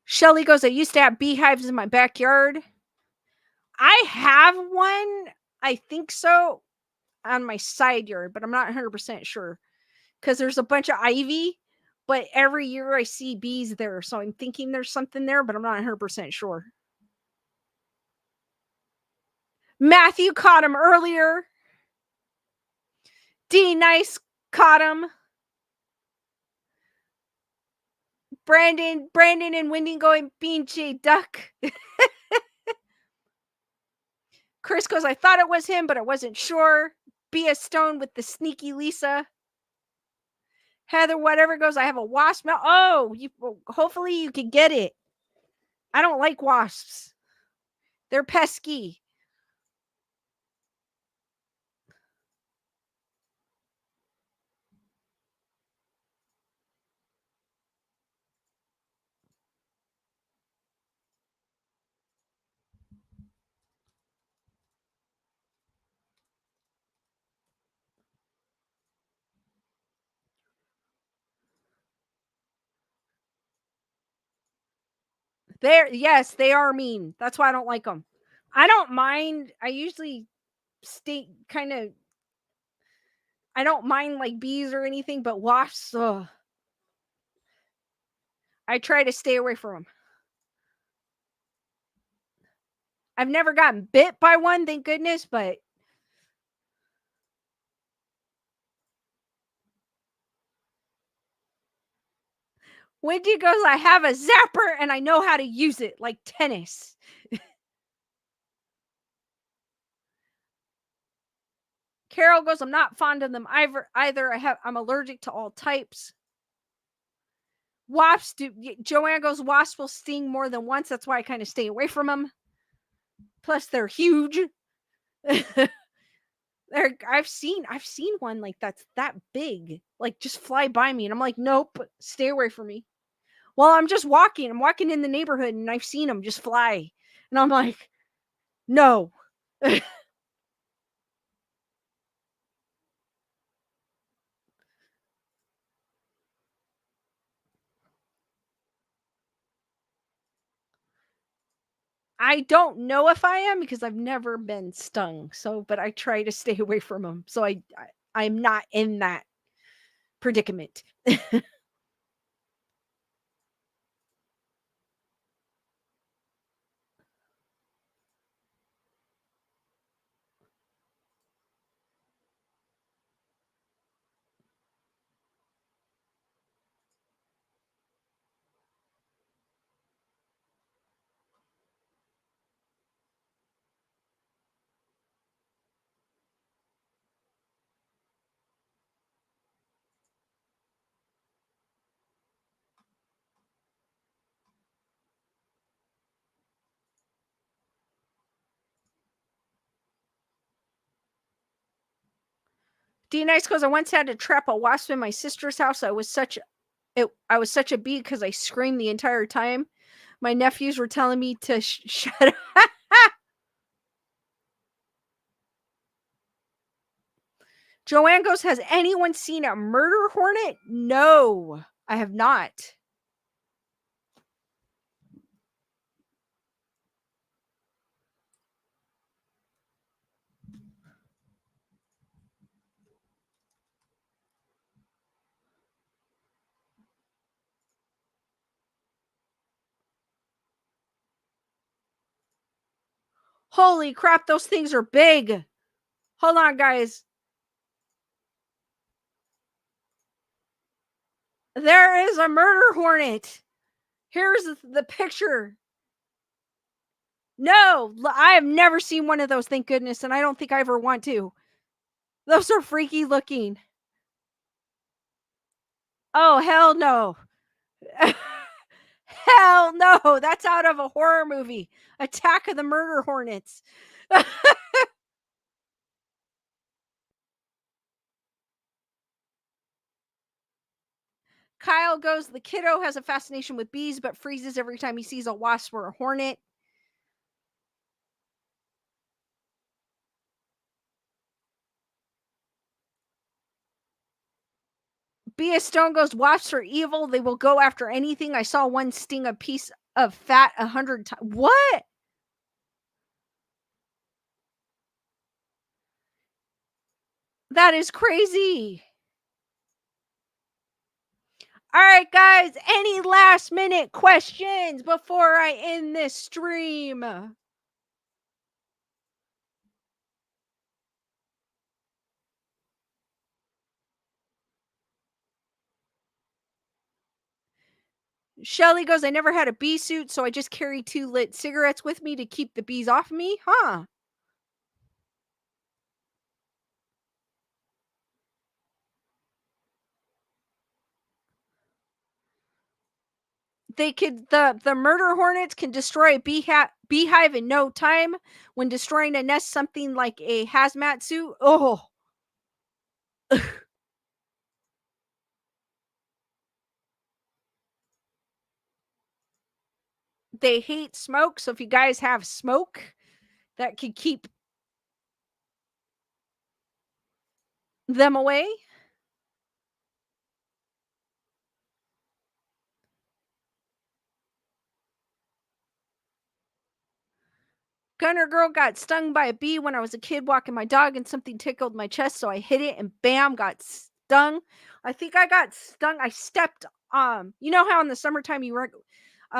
Shelly goes, I used to have beehives in my backyard. I have one. I think so on my side yard, but I'm not 100% sure because there's a bunch of ivy, but every year I see bees there. So I'm thinking there's something there, but I'm not 100% sure. Matthew caught him earlier. D Nice caught him. Brandon and Wendy going, Bean J Duck. Chris goes, I thought it was him, but I wasn't sure. B.S. Stone with the sneaky Lisa. Heather, whatever goes, I have a wasp. Oh, hopefully you can get it. I don't like wasps. They're pesky. Yes, they are mean. That's why I don't like them. I don't mind. I usually stay kind of. I don't mind like bees or anything, but wasps. Ugh, I try to stay away from them. I've never gotten bit by one, thank goodness. But Wendy goes, "I have a zapper and I know how to use it like tennis." Carol goes, "I'm not fond of them either. I'm allergic to all types." Wasps do. Joanne goes, "Wasps will sting more than once. That's why I kind of stay away from them. Plus, they're huge." I've seen one like that's that big, like just fly by me, and I'm like, "Nope, stay away from me." Well, I'm walking in the neighborhood, and I've seen them just fly, and I'm like, "No." I don't know if I am because I've never been stung. So, but I try to stay away from them. So I'm not in that predicament. D Nice goes, "I once had to trap a wasp in my sister's house. I was such a bee because I screamed the entire time. My nephews were telling me to shut up." Joanne goes, "Has anyone seen a murder hornet?" No, I have not. Holy crap, those things are big. Hold on, guys. There is a murder hornet. Here's the picture. No, I have never seen one of those, thank goodness, and I don't think I ever want to. Those are freaky looking. Oh, hell no. Hell no. That's out of a horror movie. Attack of the Murder Hornets. Kyle goes, "The kiddo has a fascination with bees, but freezes every time he sees a wasp or a hornet." Bia Stone goes, "Wasps are evil. They will go after anything. I saw one sting a piece of fat 100 times." What? That is crazy. All right, guys, any last minute questions before I end this stream? Shelly goes, "I never had a bee suit, so I just carry 2 lit cigarettes with me to keep the bees off me." Huh. The murder hornets can destroy a beehive in no time. When destroying a nest, something like a hazmat suit. Oh, they hate smoke. So if you guys have smoke, that could keep them away. Gunner girl got stung by a bee when I was a kid walking my dog and something tickled my chest, so I hit it and bam, got stung. I think I got stung. I stepped you know how in the summertime you run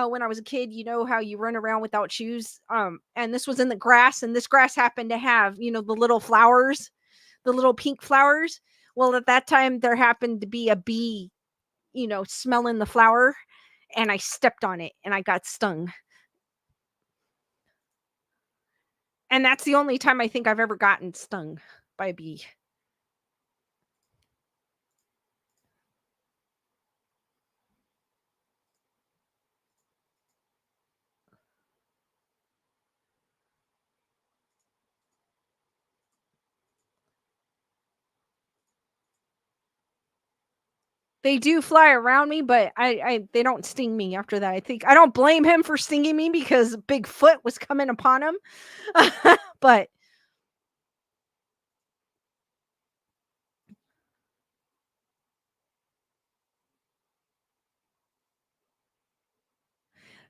when I was a kid, you know how you run around without shoes? And this was in the grass, and this grass happened to have, the little flowers, the little pink flowers. Well, at that time there happened to be a bee, smelling the flower, and I stepped on it and I got stung. And that's the only time I think I've ever gotten stung by a bee. They do fly around me, but I they don't sting me after that. I think I don't blame him for stinging me because Bigfoot was coming upon him. But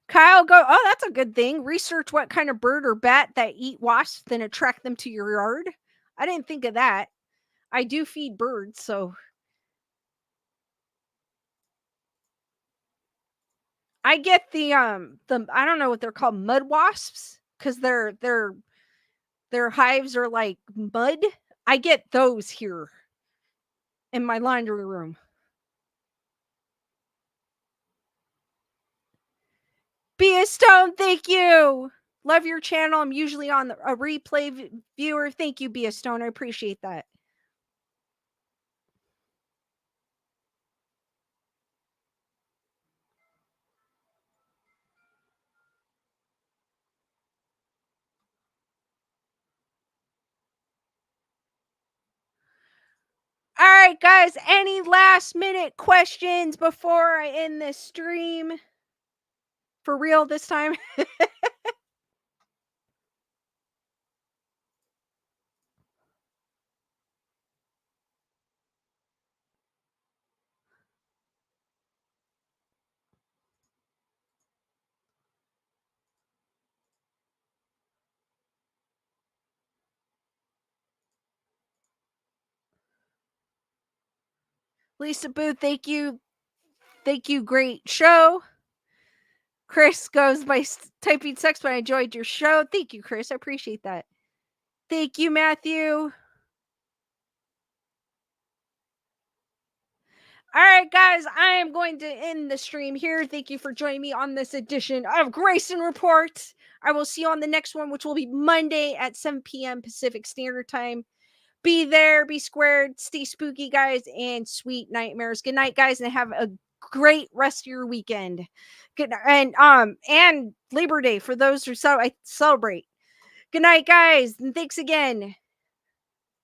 Kyle go, "Oh, that's a good thing. Research what kind of bird or bat that eat wasps, then attract them to your yard." I didn't think of that. I do feed birds, so I get the I don't know what they're called, mud wasps, because their hives are like mud. I get those here in my laundry room. Be a stone, thank you. Love your channel. I'm usually on a replay viewer. Thank you, Be a Stone. I appreciate that. All right, guys. Any last minute questions before I end this stream? For real this time? Lisa Booth, thank you. Thank you. Great show. Chris goes by typing sex, but I enjoyed your show. Thank you, Chris. I appreciate that. Thank you, Matthew. All right, guys, I am going to end the stream here. Thank you for joining me on this edition of Grayson Report. I will see you on the next one, which will be Monday at 7 p.m. Pacific Standard Time. Be there, be squared, stay spooky, guys, and sweet nightmares. Good night, guys, and have a great rest of your weekend. Good and Labor Day for those who celebrate. Good night, guys, and thanks again.